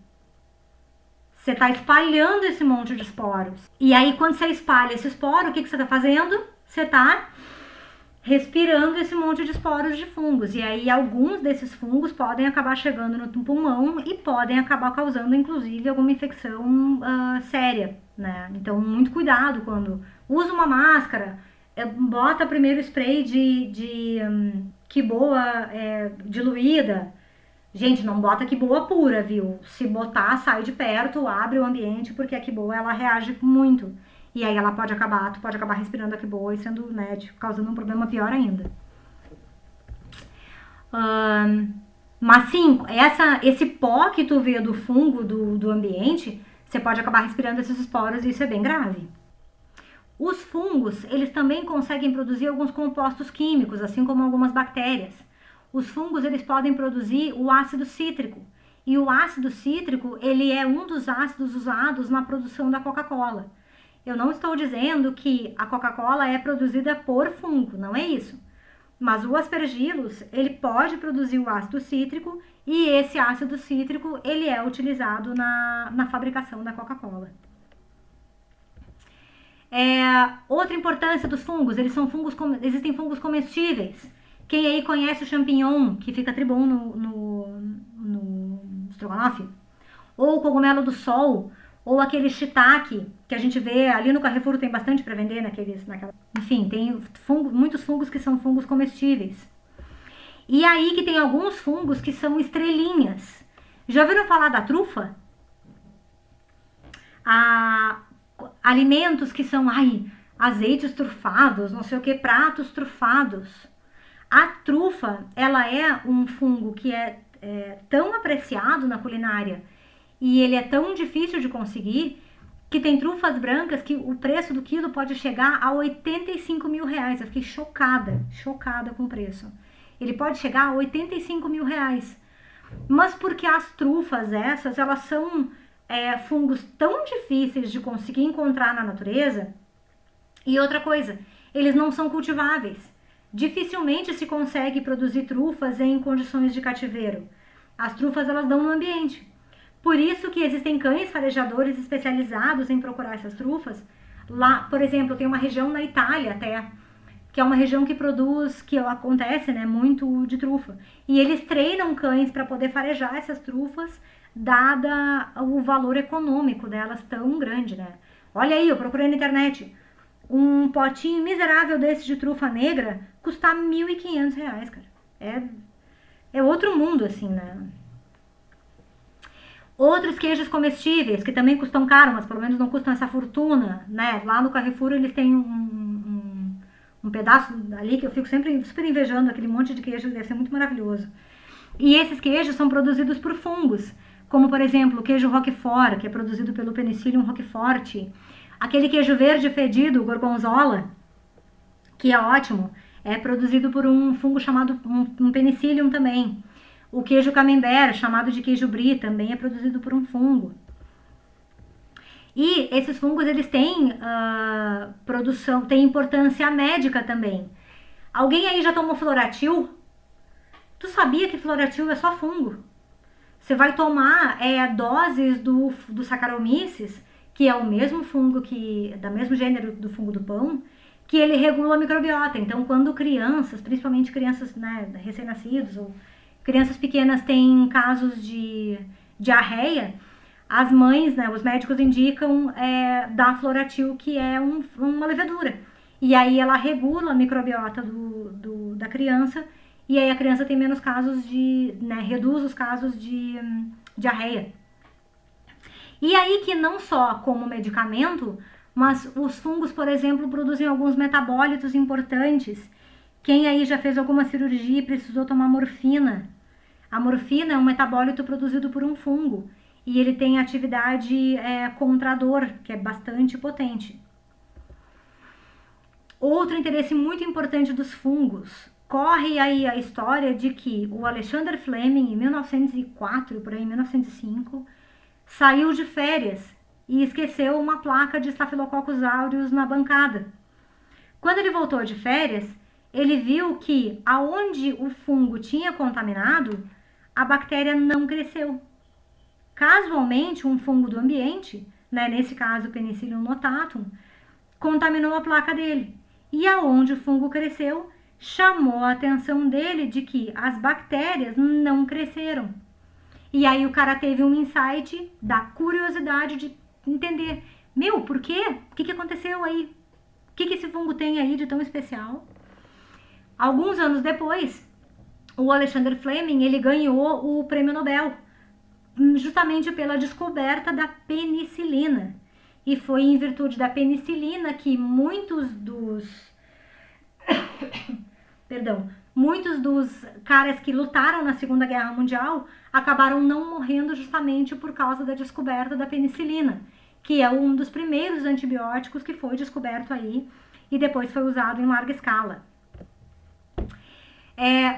Você está espalhando esse monte de esporos. E aí, quando você espalha esse esporo, o que você está fazendo? Você está respirando esse monte de esporos de fungos. E aí, alguns desses fungos podem acabar chegando no pulmão e podem acabar causando, inclusive, alguma infecção séria, né? Então, muito cuidado quando usa uma máscara, bota primeiro spray de quiboa diluída. Gente, não bota quiboa pura, viu? Se botar, sai de perto, abre o ambiente, porque a quiboa, ela reage muito. E aí tu pode acabar respirando a quiboa e sendo, né, causando um problema pior ainda. Mas sim, esse pó que tu vê do fungo do ambiente, você pode acabar respirando esses esporos e isso é bem grave. Os fungos, eles também conseguem produzir alguns compostos químicos, assim como algumas bactérias. Os fungos, eles podem produzir o ácido cítrico. E o ácido cítrico, ele é um dos ácidos usados na produção da Coca-Cola. Eu não estou dizendo que a Coca-Cola é produzida por fungo, não é isso. Mas o aspergillus, ele pode produzir o ácido cítrico e esse ácido cítrico, ele é utilizado na fabricação da Coca-Cola. Outra importância dos fungos, existem fungos comestíveis. Quem aí conhece o champignon, que fica tribom no estrogonofe? Ou o cogumelo do sol, ou aquele shiitake, que a gente vê ali no Carrefour, tem bastante para vender enfim, tem muitos fungos que são fungos comestíveis. E aí que tem alguns fungos que são estrelinhas. Já ouviram falar da trufa? Alimentos que são, azeites trufados, não sei o que, pratos trufados. A trufa, ela é um fungo que é tão apreciado na culinária e ele é tão difícil de conseguir que tem trufas brancas que o preço do quilo pode chegar a 85 mil reais. Eu fiquei chocada com o preço. Ele pode chegar a 85 mil reais. Mas porque as trufas elas são fungos tão difíceis de conseguir encontrar na natureza. E outra coisa, eles não são cultiváveis. Dificilmente se consegue produzir trufas em condições de cativeiro. As trufas, elas dão no ambiente. Por isso que existem cães farejadores especializados em procurar essas trufas. Lá, por exemplo, tem uma região na Itália até, que é uma região que acontece, né, muito de trufa. E eles treinam cães para poder farejar essas trufas, dada o valor econômico delas tão grande, né? Olha aí, eu procurei na internet. Um potinho miserável desse de trufa negra custa R$1.500, cara. É outro mundo, assim, né? Outros queijos comestíveis, que também custam caro, mas pelo menos não custam essa fortuna, né? Lá no Carrefour eles têm um pedaço ali que eu fico sempre super invejando, aquele monte de queijo, deve ser muito maravilhoso. E esses queijos são produzidos por fungos, como por exemplo o queijo Roquefort, que é produzido pelo Penicillium roquefort. Aquele queijo verde fedido, o gorgonzola, que é ótimo, é produzido por um fungo chamado um Penicillium também. O queijo camembert, chamado de queijo brie, também é produzido por um fungo. E esses fungos, eles têm produção, têm importância médica também. Alguém aí já tomou Floratil? Tu sabia que Floratil é só fungo? Você vai tomar doses do Saccharomyces, que é o mesmo fungo da mesmo gênero do fungo do pão, que ele regula a microbiota. Então, quando crianças, principalmente crianças, né, recém-nascidos ou crianças pequenas têm casos de diarreia, as mães, né, os médicos indicam dar Floratil, que é uma levedura. E aí ela regula a microbiota da criança, e aí a criança tem menos casos reduz os casos de diarreia. E aí que não só como medicamento, mas os fungos, por exemplo, produzem alguns metabólitos importantes. Quem aí já fez alguma cirurgia e precisou tomar morfina? A morfina é um metabólito produzido por um fungo e ele tem atividade contra a dor, que é bastante potente. Outro interesse muito importante dos fungos. Corre aí a história de que o Alexander Fleming, em 1904, por aí, em 1905, saiu de férias e esqueceu uma placa de Staphylococcus aureus na bancada. Quando ele voltou de férias, ele viu que aonde o fungo tinha contaminado, a bactéria não cresceu. Casualmente, um fungo do ambiente, né, nesse caso Penicillium notatum, contaminou a placa dele. E aonde o fungo cresceu, chamou a atenção dele de que as bactérias não cresceram. E aí o cara teve um insight da curiosidade de entender, por quê? O que aconteceu aí? O que esse fungo tem aí de tão especial? Alguns anos depois, o Alexander Fleming, ele ganhou o prêmio Nobel, justamente pela descoberta da penicilina. E foi em virtude da penicilina que muitos dos caras que lutaram na Segunda Guerra Mundial acabaram não morrendo justamente por causa da descoberta da penicilina, que é um dos primeiros antibióticos que foi descoberto aí e depois foi usado em larga escala.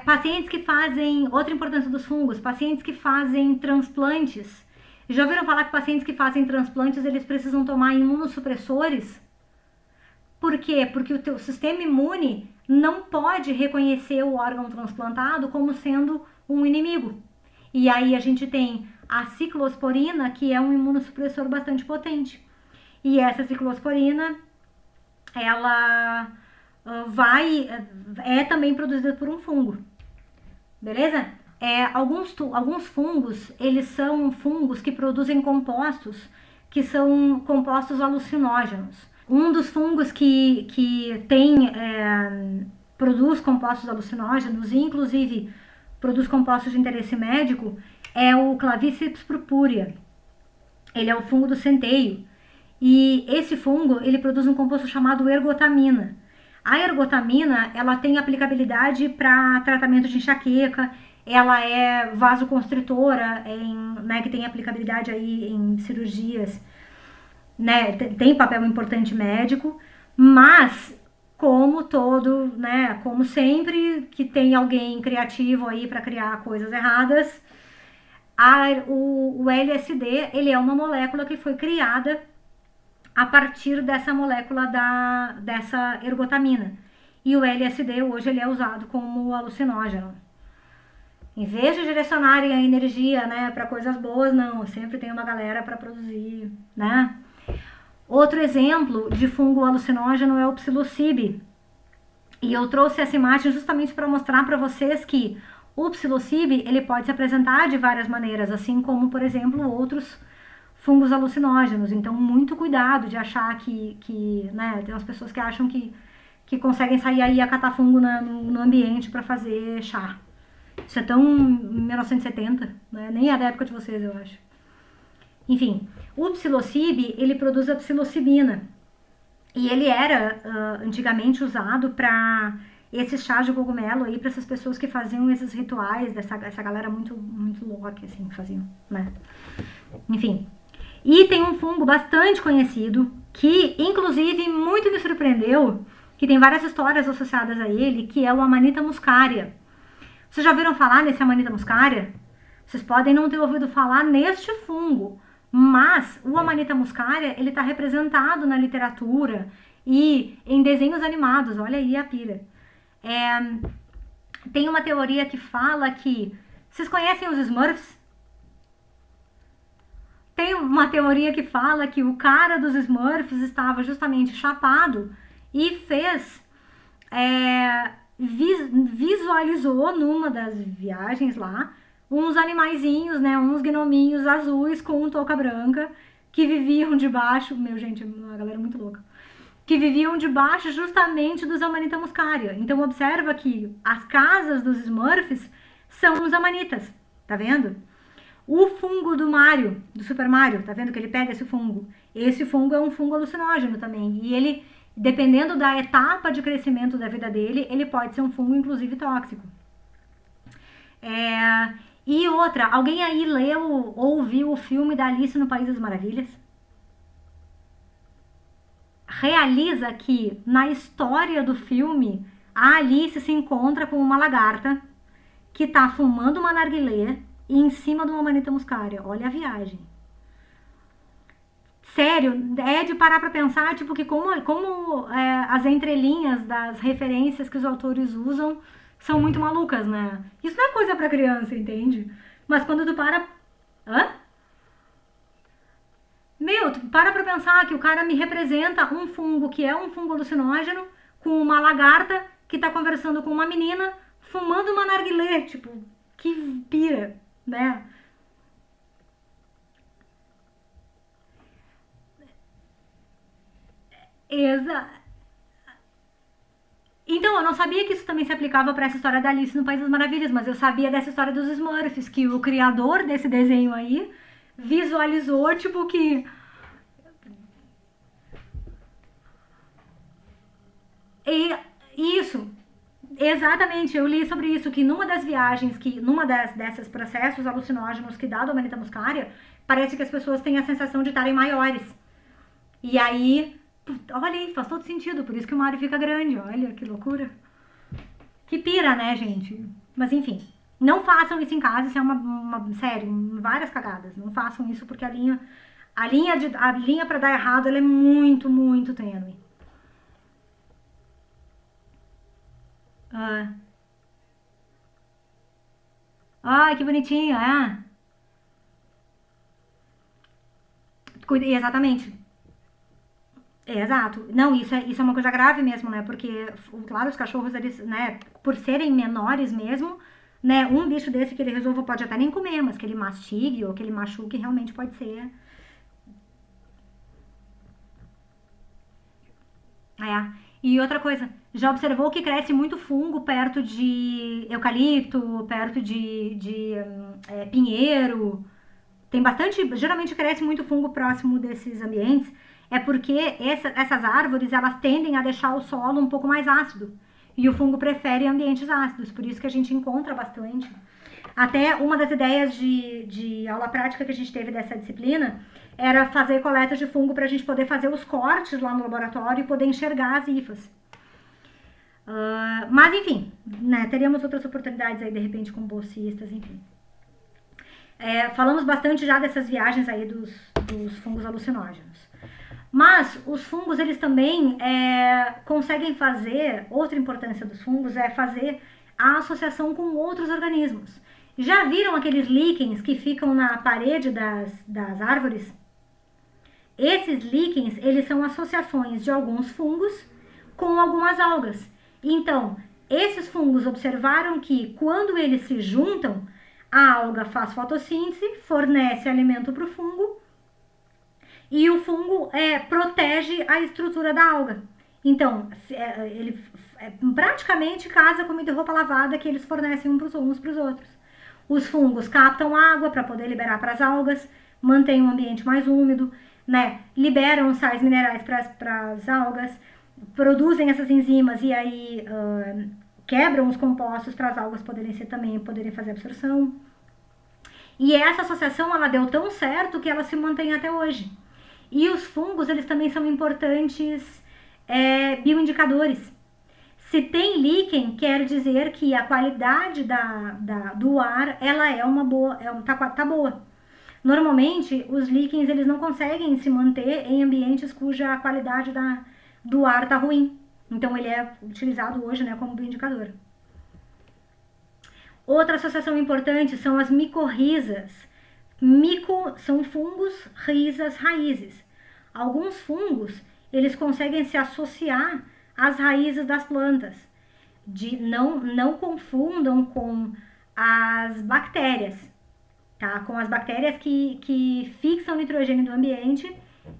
Pacientes que fazem, outra importância dos fungos, pacientes que fazem transplantes. Já ouviram falar que pacientes que fazem transplantes, eles precisam tomar imunossupressores? Por quê? Porque o teu sistema imune não pode reconhecer o órgão transplantado como sendo um inimigo. E aí a gente tem a ciclosporina, que é um imunossupressor bastante potente. E essa ciclosporina, ela é também produzida por um fungo. Beleza? Alguns fungos, eles são fungos que produzem compostos que são compostos alucinógenos. Um dos fungos que produz compostos alucinógenos e inclusive produz compostos de interesse médico é o Clavíceps purpurea. Ele é o fungo do centeio. E esse fungo, ele produz um composto chamado ergotamina. A ergotamina, ela tem aplicabilidade para tratamento de enxaqueca, ela é vasoconstritora, que tem aplicabilidade aí em cirurgias, né, tem papel importante médico, mas como como sempre que tem alguém criativo aí para criar coisas erradas, o LSD, ele é uma molécula que foi criada a partir dessa molécula dessa ergotamina. E o LSD hoje ele é usado como alucinógeno. Em vez de direcionarem a energia, né, para coisas boas, não, sempre tem uma galera para produzir, né? Outro exemplo de fungo alucinógeno é o psilocybe. E eu trouxe essa imagem justamente para mostrar para vocês que o psilocybe, ele pode se apresentar de várias maneiras, assim como, por exemplo, outros fungos alucinógenos. Então, muito cuidado de achar que né, tem umas pessoas que acham que conseguem sair aí a catar fungo no ambiente para fazer chá. Isso é tão 1970, né? Nem é da época de vocês, eu acho. Enfim, o psilocybe, ele produz a psilocibina. E ele era antigamente usado para esses chás de cogumelo aí, para essas pessoas que faziam esses rituais, essa galera muito, muito louca, assim, que faziam, né? Enfim. E tem um fungo bastante conhecido, que inclusive muito me surpreendeu, que tem várias histórias associadas a ele, que é o Amanita muscaria. Vocês já ouviram falar nesse Amanita muscaria? Vocês podem não ter ouvido falar neste fungo, mas o Amanita muscaria, ele está representado na literatura e em desenhos animados. Olha aí a pira. Tem uma teoria que fala que... Vocês conhecem os Smurfs? Tem uma teoria que fala que o cara dos Smurfs estava justamente chapado e fez... visualizou numa das viagens lá uns animaizinhos, né, uns gnominhos azuis com touca branca que viviam debaixo, gente, uma galera muito louca, que viviam debaixo justamente dos Amanita muscaria. Então observa que as casas dos Smurfs são os amanitas, tá vendo? O fungo do Mario, do Super Mario, tá vendo que ele pega esse fungo? Esse fungo é um fungo alucinógeno também, e ele, dependendo da etapa de crescimento da vida dele, ele pode ser um fungo, inclusive, tóxico. E outra, alguém aí leu ou viu o filme da Alice no País das Maravilhas? Realiza que, na história do filme, a Alice se encontra com uma lagarta que tá fumando uma narguilé e em cima de uma Amanita muscaria. Olha a viagem. Sério, é de parar pra pensar, tipo, que como as entrelinhas das referências que os autores usam são muito malucas, né? Isso não é coisa pra criança, entende? Mas quando tu para... tu para pra pensar que o cara me representa um fungo que é um fungo alucinógeno com uma lagarta que tá conversando com uma menina fumando uma narguilé, tipo, que pira, né? Então, eu não sabia que isso também se aplicava para essa história da Alice no País das Maravilhas, mas eu sabia dessa história dos Smurfs, que o criador desse desenho aí visualizou, tipo, que... Isso, exatamente, eu li sobre isso, que numa das viagens, desses processos alucinógenos que dá do Amanita muscaria, parece que as pessoas têm a sensação de estarem maiores. E aí... Olha aí, faz todo sentido, por isso que o Mario fica grande, olha que loucura. Que pira, né, gente? Mas enfim, não façam isso em casa, isso é sério, várias cagadas. Não façam isso porque a linha pra dar errado, ela é muito, muito tênue. Ai, que bonitinho, Exatamente. Exato. Não, isso é uma coisa grave mesmo, né? Porque, claro, os cachorros, eles, né, por serem menores mesmo, né, um bicho desse que ele resolva pode até nem comer, mas que ele mastigue ou que ele machuque realmente pode ser. E outra coisa, já observou que cresce muito fungo perto de eucalipto, perto de pinheiro? Tem bastante, geralmente cresce muito fungo próximo desses ambientes, é porque essas árvores, elas tendem a deixar o solo um pouco mais ácido. E o fungo prefere ambientes ácidos, por isso que a gente encontra bastante. Até uma das ideias de aula prática que a gente teve dessa disciplina era fazer coletas de fungo para a gente poder fazer os cortes lá no laboratório e poder enxergar as hifas. Mas enfim, né, teríamos outras oportunidades aí de repente com bolsistas, enfim. Falamos bastante já dessas viagens aí dos fungos alucinógenos. Mas os fungos, eles também conseguem fazer, outra importância dos fungos é fazer a associação com outros organismos. Já viram aqueles líquens que ficam na parede das árvores? Esses líquens, eles são associações de alguns fungos com algumas algas. Então, esses fungos observaram que quando eles se juntam, a alga faz fotossíntese, fornece alimento para o fungo e o fungo protege a estrutura da alga. Então, ele praticamente casa comida e roupa lavada que eles fornecem uns para os outros. Os fungos captam água para poder liberar para as algas, mantêm o ambiente mais úmido, né? Liberam sais minerais para as algas, produzem essas enzimas e aí quebram os compostos para as algas poderem fazer absorção. E essa associação, ela deu tão certo que ela se mantém até hoje. E os fungos, eles também são importantes bioindicadores. Se tem líquen, quer dizer que a qualidade do ar, ela é uma boa, tá boa. Normalmente, os líquens, eles não conseguem se manter em ambientes cuja qualidade do ar tá ruim. Então, ele é utilizado hoje, né, como bioindicador. Outra associação importante são as micorrizas. Mico são fungos, risas, raízes. Alguns fungos, eles conseguem se associar às raízes das plantas. Não confundam com as bactérias, tá? Com as bactérias que fixam nitrogênio do ambiente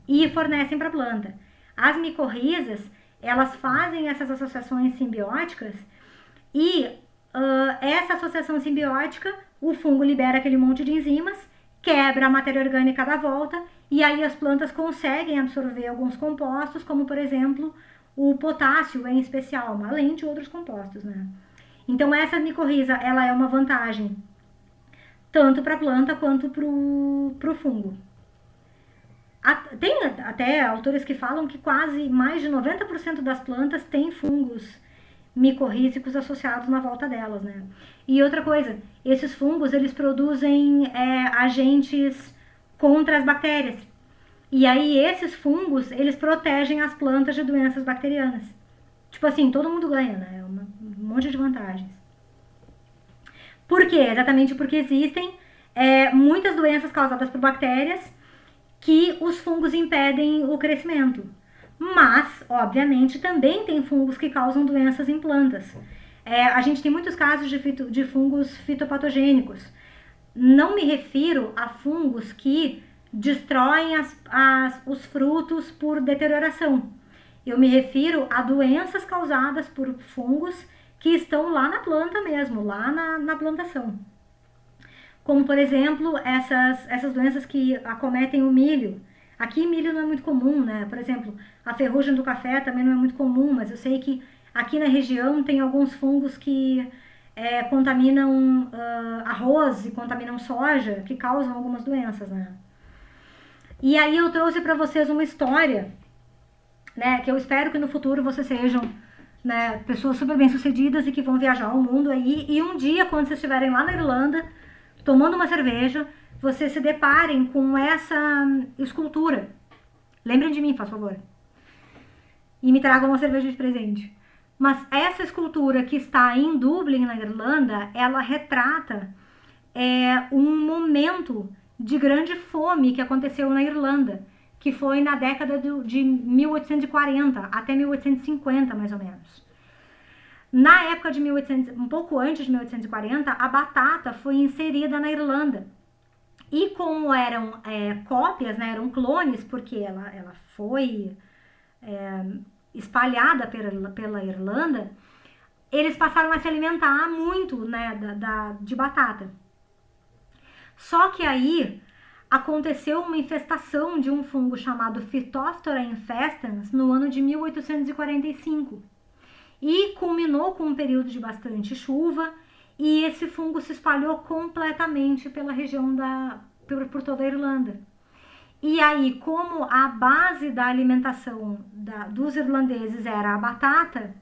e fornecem para a planta. As micorrizas, elas fazem essas associações simbióticas e essa associação simbiótica, o fungo libera aquele monte de enzimas, quebra a matéria orgânica da volta e aí as plantas conseguem absorver alguns compostos, como por exemplo o potássio em especial, além de outros compostos, né? Então essa micorriza, ela é uma vantagem tanto para a planta quanto para o fungo. Tem até autores que falam que quase mais de 90% das plantas têm fungos micorrízicos associados na volta delas, né? E outra coisa, esses fungos, eles produzem agentes contra as bactérias. E aí esses fungos, eles protegem as plantas de doenças bacterianas. Tipo assim, todo mundo ganha, né? Um monte de vantagens. Por quê? Exatamente porque existem muitas doenças causadas por bactérias que os fungos impedem o crescimento. Mas, obviamente, também tem fungos que causam doenças em plantas. A gente tem muitos casos de fungos fitopatogênicos. Não me refiro a fungos que destroem os frutos por deterioração. Eu me refiro a doenças causadas por fungos que estão lá na planta mesmo, lá na plantação. Como, por exemplo, essas doenças que acometem o milho. Aqui milho não é muito comum, né? Por exemplo, a ferrugem do café também não é muito comum, mas eu sei que aqui na região tem alguns fungos que contaminam arroz e contaminam soja, que causam algumas doenças, né? E aí eu trouxe para vocês uma história, né? Que eu espero que no futuro vocês sejam, né, pessoas super bem-sucedidas e que vão viajar ao mundo aí. E um dia, quando vocês estiverem lá na Irlanda, tomando uma cerveja, vocês se deparem com essa escultura. Lembrem de mim, faz favor. E me tragam uma cerveja de presente. Mas essa escultura que está em Dublin, na Irlanda, ela retrata um momento de grande fome que aconteceu na Irlanda, que foi na década de 1840 até 1850, mais ou menos. Na época de um pouco antes de 1840, a batata foi inserida na Irlanda. E como eram cópias, né, eram clones, porque ela foi espalhada pela Irlanda, eles passaram a se alimentar muito, né, de batata. Só que aí aconteceu uma infestação de um fungo chamado Phytophthora infestans no ano de 1845. E culminou com um período de bastante chuva, e esse fungo se espalhou completamente pela região por toda a Irlanda. E aí, como a base da alimentação dos irlandeses era a batata,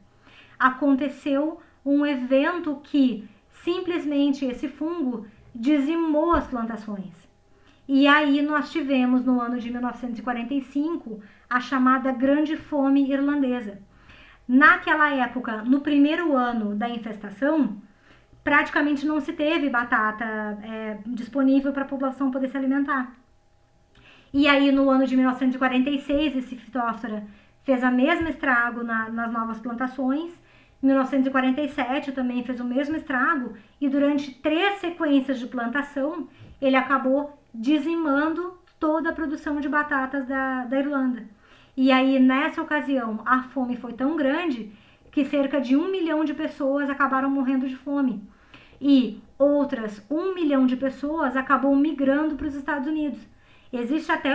aconteceu um evento que simplesmente esse fungo dizimou as plantações. E aí nós tivemos no ano de 1945 a chamada Grande Fome Irlandesa. Naquela época, no primeiro ano da infestação, praticamente não se teve batata disponível para a população poder se alimentar. E aí, no ano de 1946, esse Phytophthora fez a mesma estrago nas novas plantações. Em 1947 também fez o mesmo estrago, e durante 3 sequências de plantação, ele acabou dizimando toda a produção de batatas da Irlanda. E aí, nessa ocasião, a fome foi tão grande que cerca de 1 milhão de pessoas acabaram morrendo de fome. E outras 1 milhão de pessoas acabou migrando para os Estados Unidos. Existe até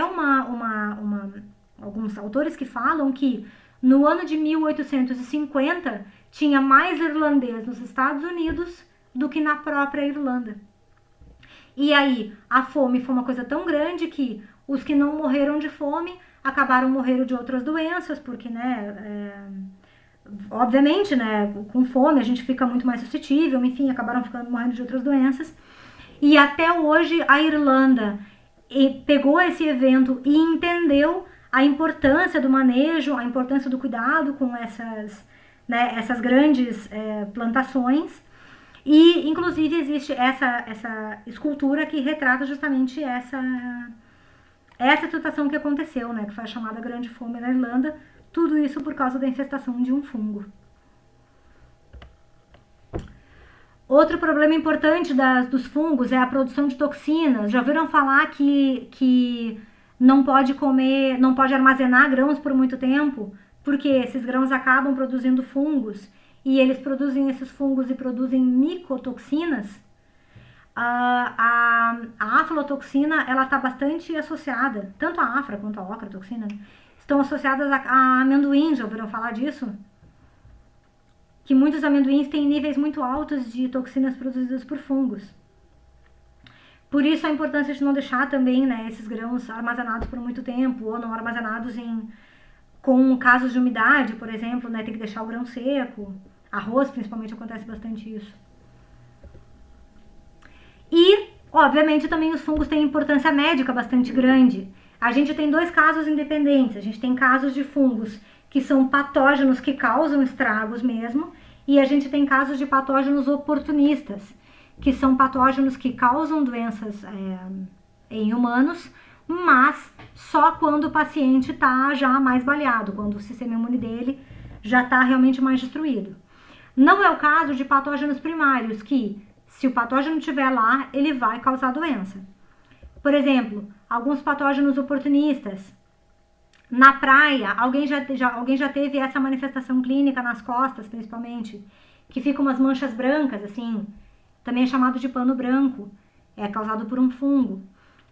alguns autores que falam que no ano de 1850 tinha mais irlandês nos Estados Unidos do que na própria Irlanda. E aí a fome foi uma coisa tão grande que os que não morreram de fome acabaram morrendo de outras doenças, porque, né, obviamente, né, com fome a gente fica muito mais suscetível, enfim, acabaram ficando morrendo de outras doenças. E até hoje a Irlanda pegou esse evento e entendeu a importância do manejo, a importância do cuidado com essas grandes plantações. E, inclusive, existe essa escultura que retrata justamente essa situação que aconteceu, né, que foi a chamada Grande Fome na Irlanda, tudo isso por causa da infestação de um fungo. Outro problema importante dos fungos é a produção de toxinas. Já ouviram falar que não pode comer, não pode armazenar grãos por muito tempo, porque esses grãos acabam produzindo fungos e eles produzem esses fungos e produzem micotoxinas. A aflatoxina, ela está bastante associada, tanto a afra quanto a ocratoxina, né, estão associadas a amendoim. Já ouviram falar disso? Que muitos amendoins têm níveis muito altos de toxinas produzidas por fungos. Por isso a importância de não deixar também, né, esses grãos armazenados por muito tempo, ou não armazenados com casos de umidade, por exemplo, né, tem que deixar o grão seco. Arroz, principalmente, acontece bastante isso. E, obviamente, também os fungos têm importância médica bastante grande. A gente tem dois casos independentes. A gente tem casos de fungos que são patógenos que causam estragos mesmo, e a gente tem casos de patógenos oportunistas, que são patógenos que causam doenças em humanos, mas só quando o paciente está já mais baleado, quando o sistema imune dele já está realmente mais destruído. Não é o caso de patógenos primários, que se o patógeno estiver lá, ele vai causar doença. Por exemplo, alguns patógenos oportunistas. Na praia, alguém já teve essa manifestação clínica nas costas, principalmente, que ficam umas manchas brancas, assim, também é chamado de pano branco, é causado por um fungo.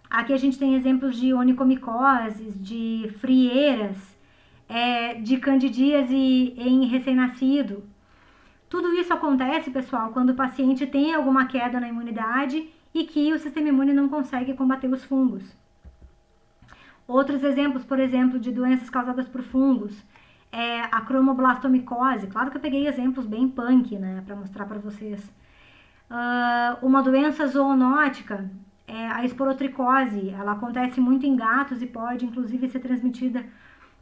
Aqui a gente tem exemplos de onicomicoses, de frieiras, de candidíase em recém-nascido. Tudo isso acontece, pessoal, quando o paciente tem alguma queda na imunidade e que o sistema imune não consegue combater os fungos. Outros exemplos, por exemplo, de doenças causadas por fungos, é a cromoblastomicose. Claro que eu peguei exemplos bem punk, né, para mostrar para vocês. Uma doença zoonótica é a esporotricose. Ela acontece muito em gatos e pode, inclusive, ser transmitida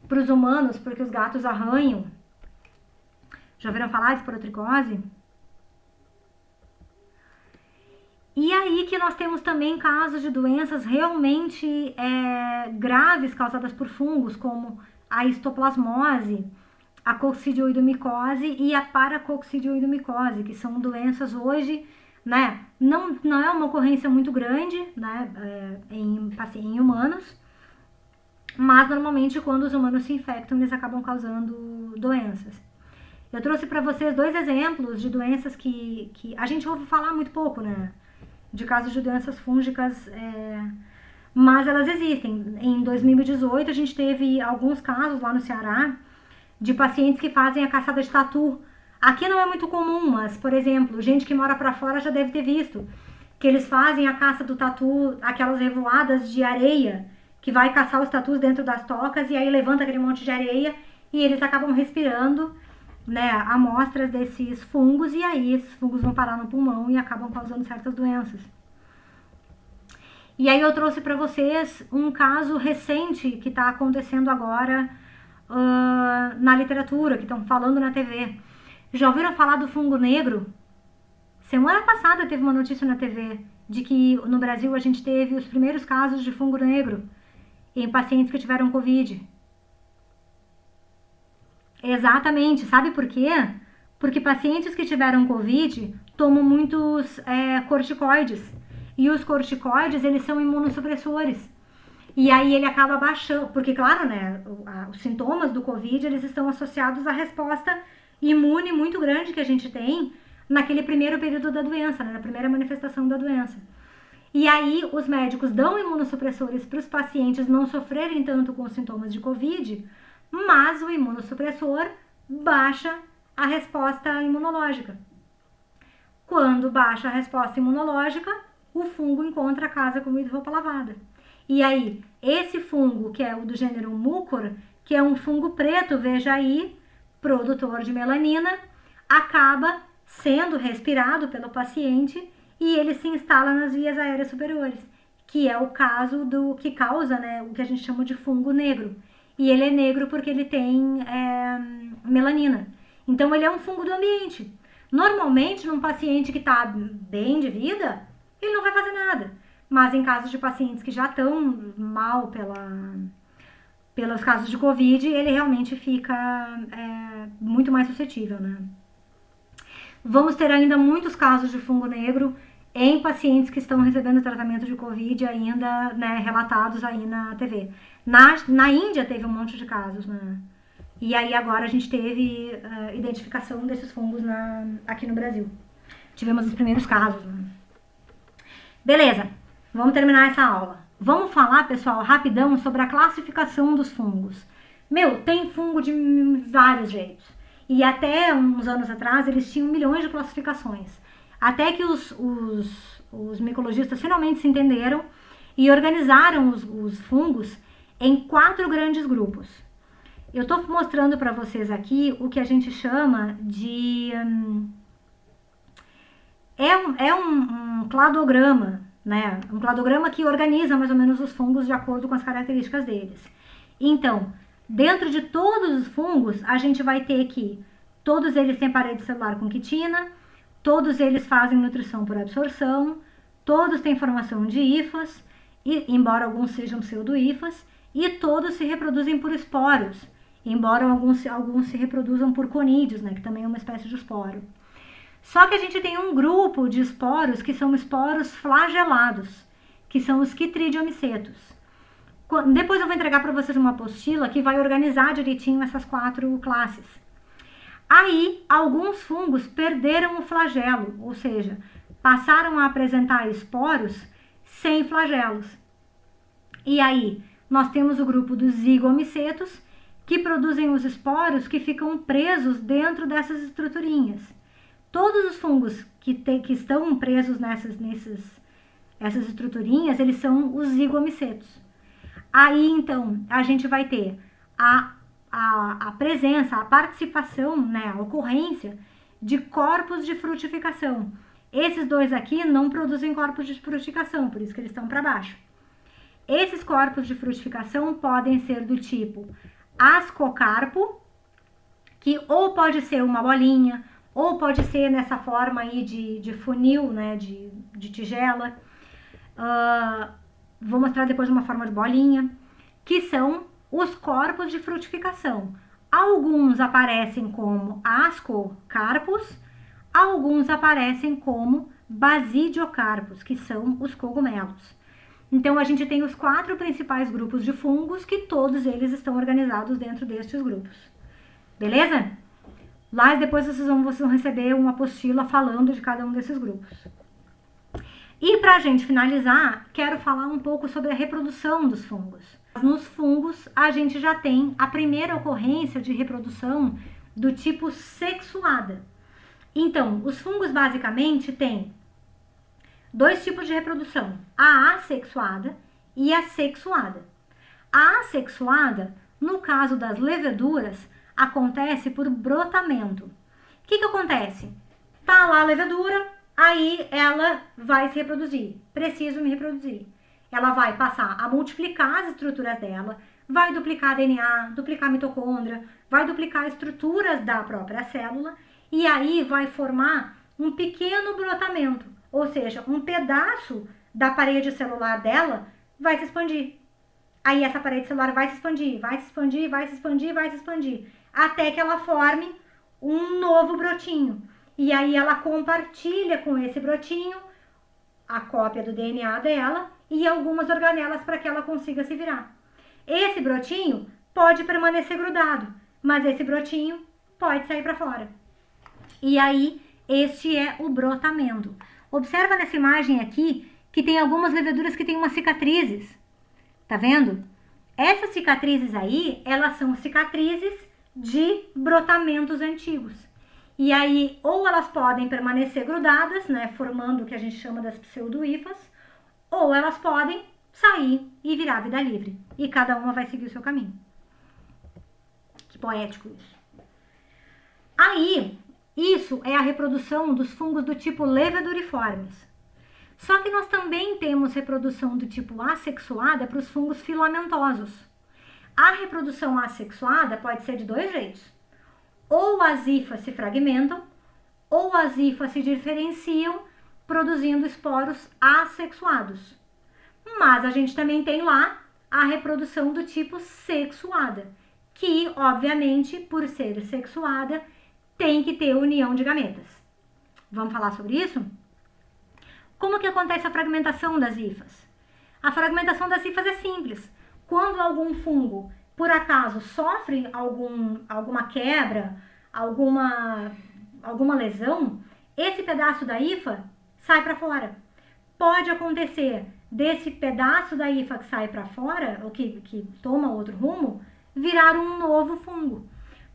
para os humanos, porque os gatos arranham. Já ouviram falar de esporotricose? E aí que nós temos também casos de doenças realmente graves causadas por fungos, como a histoplasmose, a coccidioidomicose e a paracoccidioidomicose, que são doenças hoje, né, não é uma ocorrência muito grande, né, em humanos, mas normalmente quando os humanos se infectam, eles acabam causando doenças. Eu trouxe para vocês dois exemplos de doenças que a gente ouve falar muito pouco, né? De casos de doenças fúngicas, mas elas existem. Em 2018, a gente teve alguns casos lá no Ceará de pacientes que fazem a caçada de tatu. Aqui não é muito comum, mas, por exemplo, gente que mora para fora já deve ter visto que eles fazem a caça do tatu, aquelas revoadas de areia, que vai caçar os tatus dentro das tocas e aí levanta aquele monte de areia e eles acabam respirando, né, amostras desses fungos, e aí esses fungos vão parar no pulmão e acabam causando certas doenças. E aí eu trouxe para vocês um caso recente que está acontecendo agora na literatura, que estão falando na TV. Já ouviram falar do fungo negro? Semana passada teve uma notícia na TV de que no Brasil a gente teve os primeiros casos de fungo negro em pacientes que tiveram Covid. Exatamente, sabe por quê? Porque pacientes que tiveram Covid tomam muitos corticoides. E os corticoides, eles são imunossupressores. E aí ele acaba baixando, porque claro, né, os sintomas do Covid, eles estão associados à resposta imune muito grande que a gente tem naquele primeiro período da doença, né, na primeira manifestação da doença. E aí os médicos dão imunossupressores para os pacientes não sofrerem tanto com os sintomas de Covid, mas o imunossupressor baixa a resposta imunológica. Quando baixa a resposta imunológica, o fungo encontra a casa comida e roupa lavada. E aí, esse fungo, que é o do gênero Mucor, que é um fungo preto, veja aí, produtor de melanina, acaba sendo respirado pelo paciente e ele se instala nas vias aéreas superiores, que é o caso do que causa, né, o que a gente chama de fungo negro. E ele é negro porque ele tem melanina. Então, ele é um fungo do ambiente. Normalmente, num paciente que está bem de vida, ele não vai fazer nada. Mas em casos de pacientes que já estão mal pelos casos de Covid, ele realmente fica muito mais suscetível, né? Vamos ter ainda muitos casos de fungo negro em pacientes que estão recebendo tratamento de Covid ainda, né, relatados aí na TV. Na Índia teve um monte de casos, né? E aí agora a gente teve identificação desses fungos aqui no Brasil. Tivemos os primeiros casos, né? Beleza, vamos terminar essa aula. Vamos falar, pessoal, rapidão sobre a classificação dos fungos. Tem fungo de vários jeitos. E até uns anos atrás eles tinham milhões de classificações. Até que os micologistas finalmente se entenderam e organizaram os fungos em 4 grandes grupos. Eu estou mostrando para vocês aqui o que a gente chama de... um cladograma, né? Um cladograma que organiza mais ou menos os fungos de acordo com as características deles. Então, dentro de todos os fungos, a gente vai ter que todos eles têm parede celular com quitina, todos eles fazem nutrição por absorção, todos têm formação de hifas, embora alguns sejam pseudo-hifas, e todos se reproduzem por esporos, embora alguns se reproduzam por conídeos, né, que também é uma espécie de esporo. Só que a gente tem um grupo de esporos que são esporos flagelados, que são os quitridiomicetos. Depois eu vou entregar para vocês uma apostila que vai organizar direitinho essas 4 classes. Aí, alguns fungos perderam o flagelo, ou seja, passaram a apresentar esporos sem flagelos. E aí, nós temos o grupo dos zigomicetos, que produzem os esporos que ficam presos dentro dessas estruturinhas. Todos os fungos que estão presos nessas estruturinhas, eles são os zigomicetos. Aí, então, a gente vai ter a presença, a participação, né, a ocorrência de corpos de frutificação. Esses dois aqui não produzem corpos de frutificação, por isso que eles estão para baixo. Esses corpos de frutificação podem ser do tipo ascocarpo, que ou pode ser uma bolinha, ou pode ser nessa forma aí de funil, né, de tigela. Vou mostrar depois uma forma de bolinha, que são os corpos de frutificação. Alguns aparecem como ascocarpos, alguns aparecem como basidiocarpos, que são os cogumelos. Então, a gente tem os 4 principais grupos de fungos, que todos eles estão organizados dentro destes grupos. Beleza? Lá depois vocês vão receber uma apostila falando de cada um desses grupos. E para a gente finalizar, quero falar um pouco sobre a reprodução dos fungos. Nos fungos, a gente já tem a primeira ocorrência de reprodução do tipo sexuada. Então, os fungos basicamente têm 2 tipos de reprodução, a assexuada e a sexuada. A assexuada, no caso das leveduras, acontece por brotamento. O que acontece? Tá lá a levedura, aí ela vai se reproduzir. Preciso me reproduzir. Ela vai passar a multiplicar as estruturas dela, vai duplicar DNA, duplicar mitocôndria, vai duplicar estruturas da própria célula e aí vai formar um pequeno brotamento, ou seja, um pedaço da parede celular dela vai se expandir. Aí essa parede celular vai se expandir, vai se expandir, vai se expandir, vai se expandir, até que ela forme um novo brotinho. E aí ela compartilha com esse brotinho a cópia do DNA dela e algumas organelas para que ela consiga se virar. Esse brotinho pode permanecer grudado, mas esse brotinho pode sair para fora. E aí, este é o brotamento. Observa nessa imagem aqui que tem algumas leveduras que têm umas cicatrizes. Tá vendo? Essas cicatrizes aí, elas são cicatrizes de brotamentos antigos. E aí, ou elas podem permanecer grudadas, né, formando o que a gente chama das pseudo-hifas, ou elas podem sair e virar vida livre. E cada uma vai seguir o seu caminho. Que poético isso. Aí, isso é a reprodução dos fungos do tipo leveduriformes. Só que nós também temos reprodução do tipo assexuada para os fungos filamentosos. A reprodução assexuada pode ser de dois jeitos. Ou as hifas se fragmentam, ou as hifas se diferenciam, produzindo esporos assexuados. Mas a gente também tem lá a reprodução do tipo sexuada, que, obviamente, por ser sexuada, tem que ter união de gametas. Vamos falar sobre isso? Como que acontece a fragmentação das hifas? A fragmentação das hifas é simples. Quando algum fungo, por acaso, sofre alguma quebra, alguma lesão, esse pedaço da hifa sai para fora. Pode acontecer desse pedaço da hifa que sai para fora, ou que toma outro rumo, virar um novo fungo.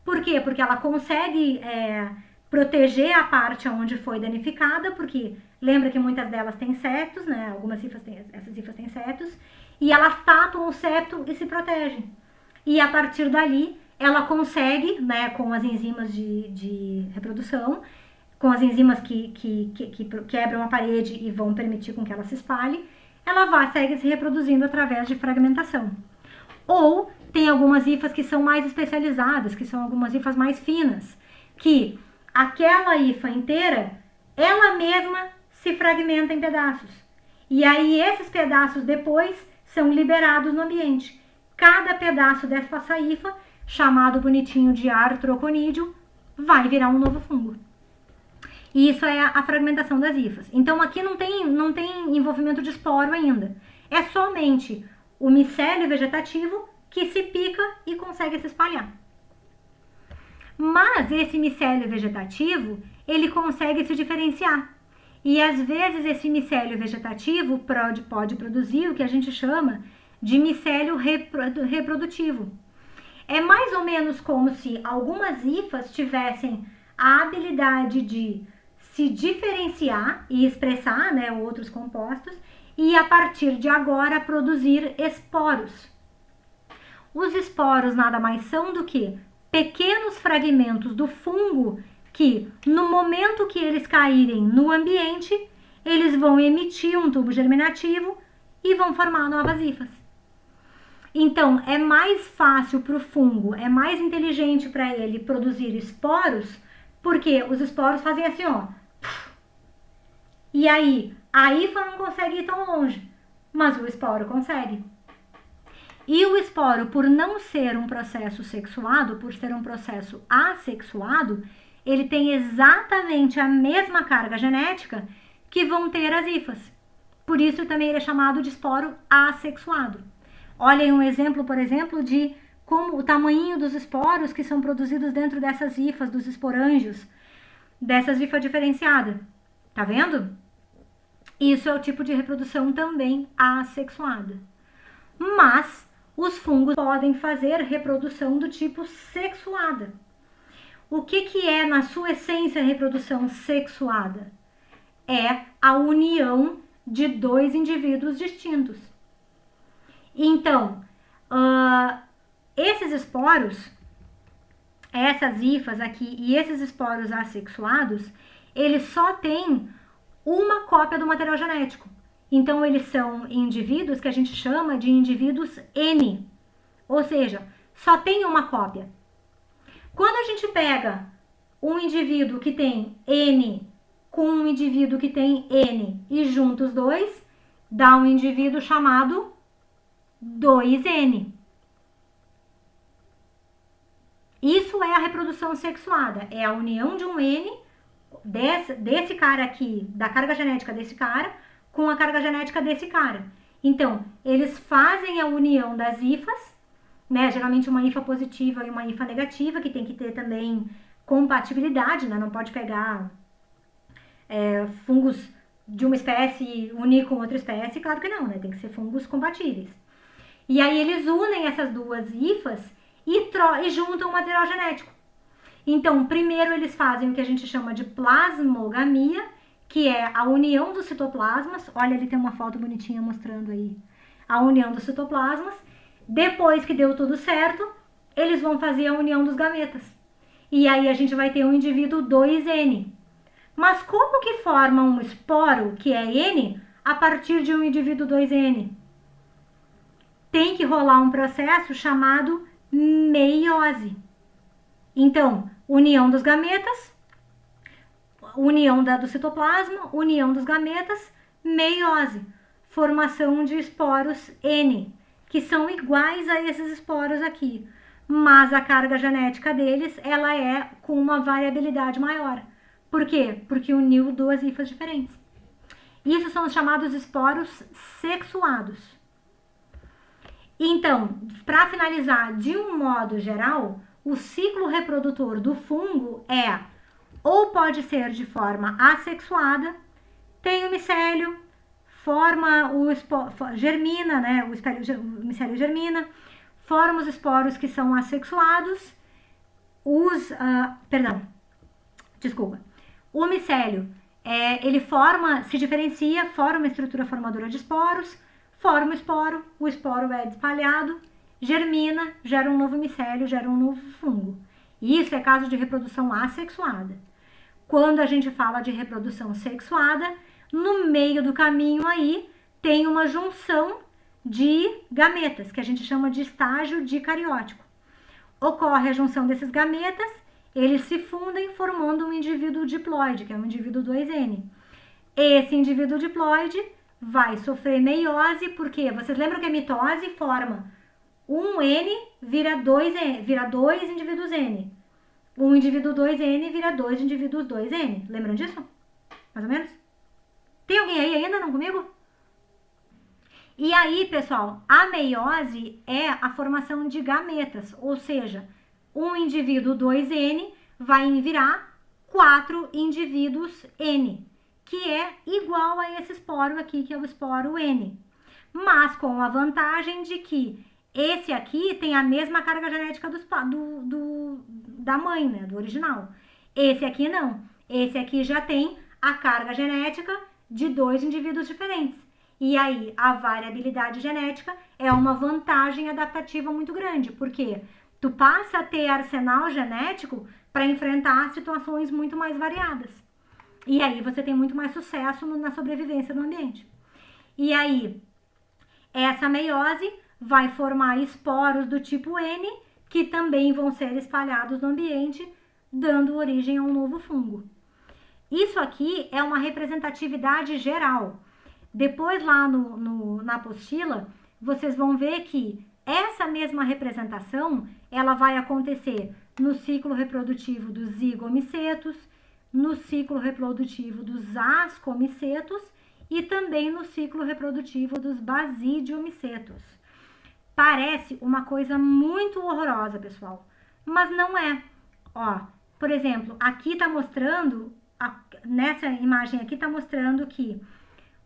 Por quê? Porque ela consegue proteger a parte onde foi danificada, porque lembra que muitas delas têm septos, né? Algumas hifas essas hifas têm septos, e elas tatuam o septo e se protegem. E a partir dali, ela consegue, né, com as enzimas de reprodução, com as enzimas que quebram a parede e vão permitir com que ela se espalhe, ela segue se reproduzindo através de fragmentação. Ou tem algumas hifas que são mais especializadas, que são algumas hifas mais finas, que aquela hifa inteira, ela mesma se fragmenta em pedaços. E aí esses pedaços depois são liberados no ambiente. Cada pedaço dessa hifa, chamado bonitinho de artroconídeo, vai virar um novo fungo. E isso é a fragmentação das hifas. Então aqui não tem envolvimento de esporo ainda. É somente o micélio vegetativo que se pica e consegue se espalhar. Mas esse micélio vegetativo, ele consegue se diferenciar. E às vezes esse micélio vegetativo pode produzir o que a gente chama de micélio reprodutivo. É mais ou menos como se algumas hifas tivessem a habilidade de se diferenciar e expressar, né, outros compostos, e a partir de agora produzir esporos. Os esporos nada mais são do que pequenos fragmentos do fungo que, no momento que eles caírem no ambiente, eles vão emitir um tubo germinativo e vão formar novas hifas. Então, é mais fácil para o fungo, é mais inteligente para ele produzir esporos, porque os esporos fazem assim, ó. E aí, a hifa não consegue ir tão longe, mas o esporo consegue. E o esporo, por não ser um processo sexuado, por ser um processo assexuado, ele tem exatamente a mesma carga genética que vão ter as hifas. Por isso também ele é chamado de esporo assexuado. Olhem um exemplo, por exemplo, de como o tamanho dos esporos que são produzidos dentro dessas hifas, dos esporângios, dessas hifas diferenciadas. Tá vendo? Isso é o tipo de reprodução também assexuada. Mas os fungos podem fazer reprodução do tipo sexuada. O que é, na sua essência, reprodução sexuada? É a união de dois indivíduos distintos. Então, esses esporos, essas hifas aqui e esses esporos assexuados, eles só têm uma cópia do material genético. Então, eles são indivíduos que a gente chama de indivíduos N, ou seja, só tem uma cópia. Quando a gente pega um indivíduo que tem N com um indivíduo que tem N e junta os dois, dá um indivíduo chamado 2N. Isso é a reprodução sexuada, é a união de um N desse cara aqui, da carga genética desse cara, com a carga genética desse cara. Então, eles fazem a união das hifas, né? Geralmente uma hifa positiva e uma hifa negativa, que tem que ter também compatibilidade, né? Não pode pegar fungos de uma espécie unir com outra espécie, claro que não, né? Tem que ser fungos compatíveis. E aí eles unem essas duas hifas e juntam o material genético. Então, primeiro eles fazem o que a gente chama de plasmogamia, que é a união dos citoplasmas. Olha, ele tem uma foto bonitinha mostrando aí a união dos citoplasmas. Depois que deu tudo certo, eles vão fazer a união dos gametas. E aí a gente vai ter um indivíduo 2N. Mas como que forma um esporo, que é N, a partir de um indivíduo 2N? Tem que rolar um processo chamado meiose. Então, união dos gametas, união do citoplasma, união dos gametas, meiose, formação de esporos N, que são iguais a esses esporos aqui, mas a carga genética deles, ela é com uma variabilidade maior. Por quê? Porque uniu duas hifas diferentes. Isso são os chamados esporos sexuados. Então, para finalizar, de um modo geral, o ciclo reprodutor do fungo é ou pode ser de forma assexuada, tem o micélio, forma o germina, né? O micélio germina, forma os esporos que são assexuados, o micélio, ele se diferencia, forma uma estrutura formadora de esporos, forma o esporo é espalhado, germina, gera um novo micélio, gera um novo fungo. Isso é caso de reprodução assexuada. Quando a gente fala de reprodução sexuada, no meio do caminho aí tem uma junção de gametas, que a gente chama de estágio dicariótico. Ocorre a junção desses gametas, eles se fundem formando um indivíduo diploide, que é um indivíduo 2N. Esse indivíduo diploide vai sofrer meiose, porque vocês lembram que a mitose forma um N vira dois indivíduos N. Um indivíduo 2N vira dois indivíduos 2N. Lembram disso? Mais ou menos? Tem alguém aí ainda não comigo? E aí, pessoal, a meiose é a formação de gametas, ou seja, um indivíduo 2N vai virar 4 indivíduos N, que é igual a esse esporo aqui, que é o esporo N. Mas com a vantagem de que esse aqui tem a mesma carga genética da mãe, né, do original. Esse aqui não. Esse aqui já tem a carga genética de 2 indivíduos diferentes. E aí, a variabilidade genética é uma vantagem adaptativa muito grande, porque tu passa a ter arsenal genético para enfrentar situações muito mais variadas. E aí, você tem muito mais sucesso na sobrevivência no ambiente. E aí, essa meiose vai formar esporos do tipo N, que também vão ser espalhados no ambiente, dando origem a um novo fungo. Isso aqui é uma representatividade geral. Depois lá na apostila, vocês vão ver que essa mesma representação, ela vai acontecer no ciclo reprodutivo dos zigomicetos, no ciclo reprodutivo dos ascomicetos e também no ciclo reprodutivo dos basidiomicetos. Parece uma coisa muito horrorosa, pessoal, mas não é. Ó, por exemplo, aqui tá mostrando, nessa imagem aqui tá mostrando que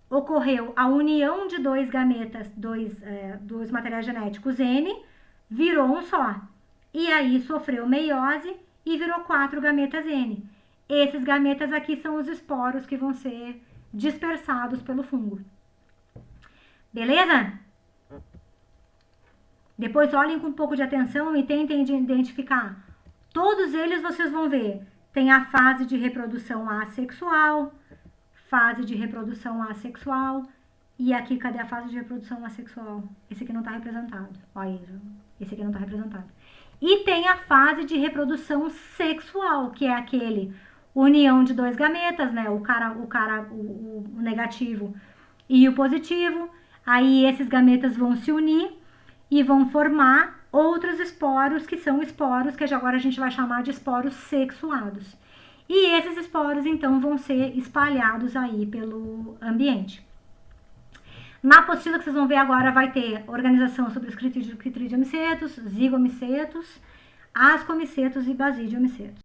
ocorreu a união de dois gametas, dois materiais genéticos N, virou um só. E aí sofreu meiose e virou 4 gametas N. Esses gametas aqui são os esporos que vão ser dispersados pelo fungo. Beleza? Depois olhem com um pouco de atenção e tentem identificar. Todos eles vocês vão ver. Tem a fase de reprodução assexual, fase de reprodução assexual. E aqui, cadê a fase de reprodução assexual? Esse aqui não está representado. Olha isso. Esse aqui não está representado. E tem a fase de reprodução sexual, que é aquele união de 2 gametas, né? O negativo e o positivo. Aí esses gametas vão se unir e vão formar outros esporos, que são esporos que agora a gente vai chamar de esporos sexuados. E esses esporos, então, vão ser espalhados aí pelo ambiente. Na apostila que vocês vão ver agora vai ter organização sobre os critridiomicetos, zigomicetos, ascomicetos e basidiomicetos.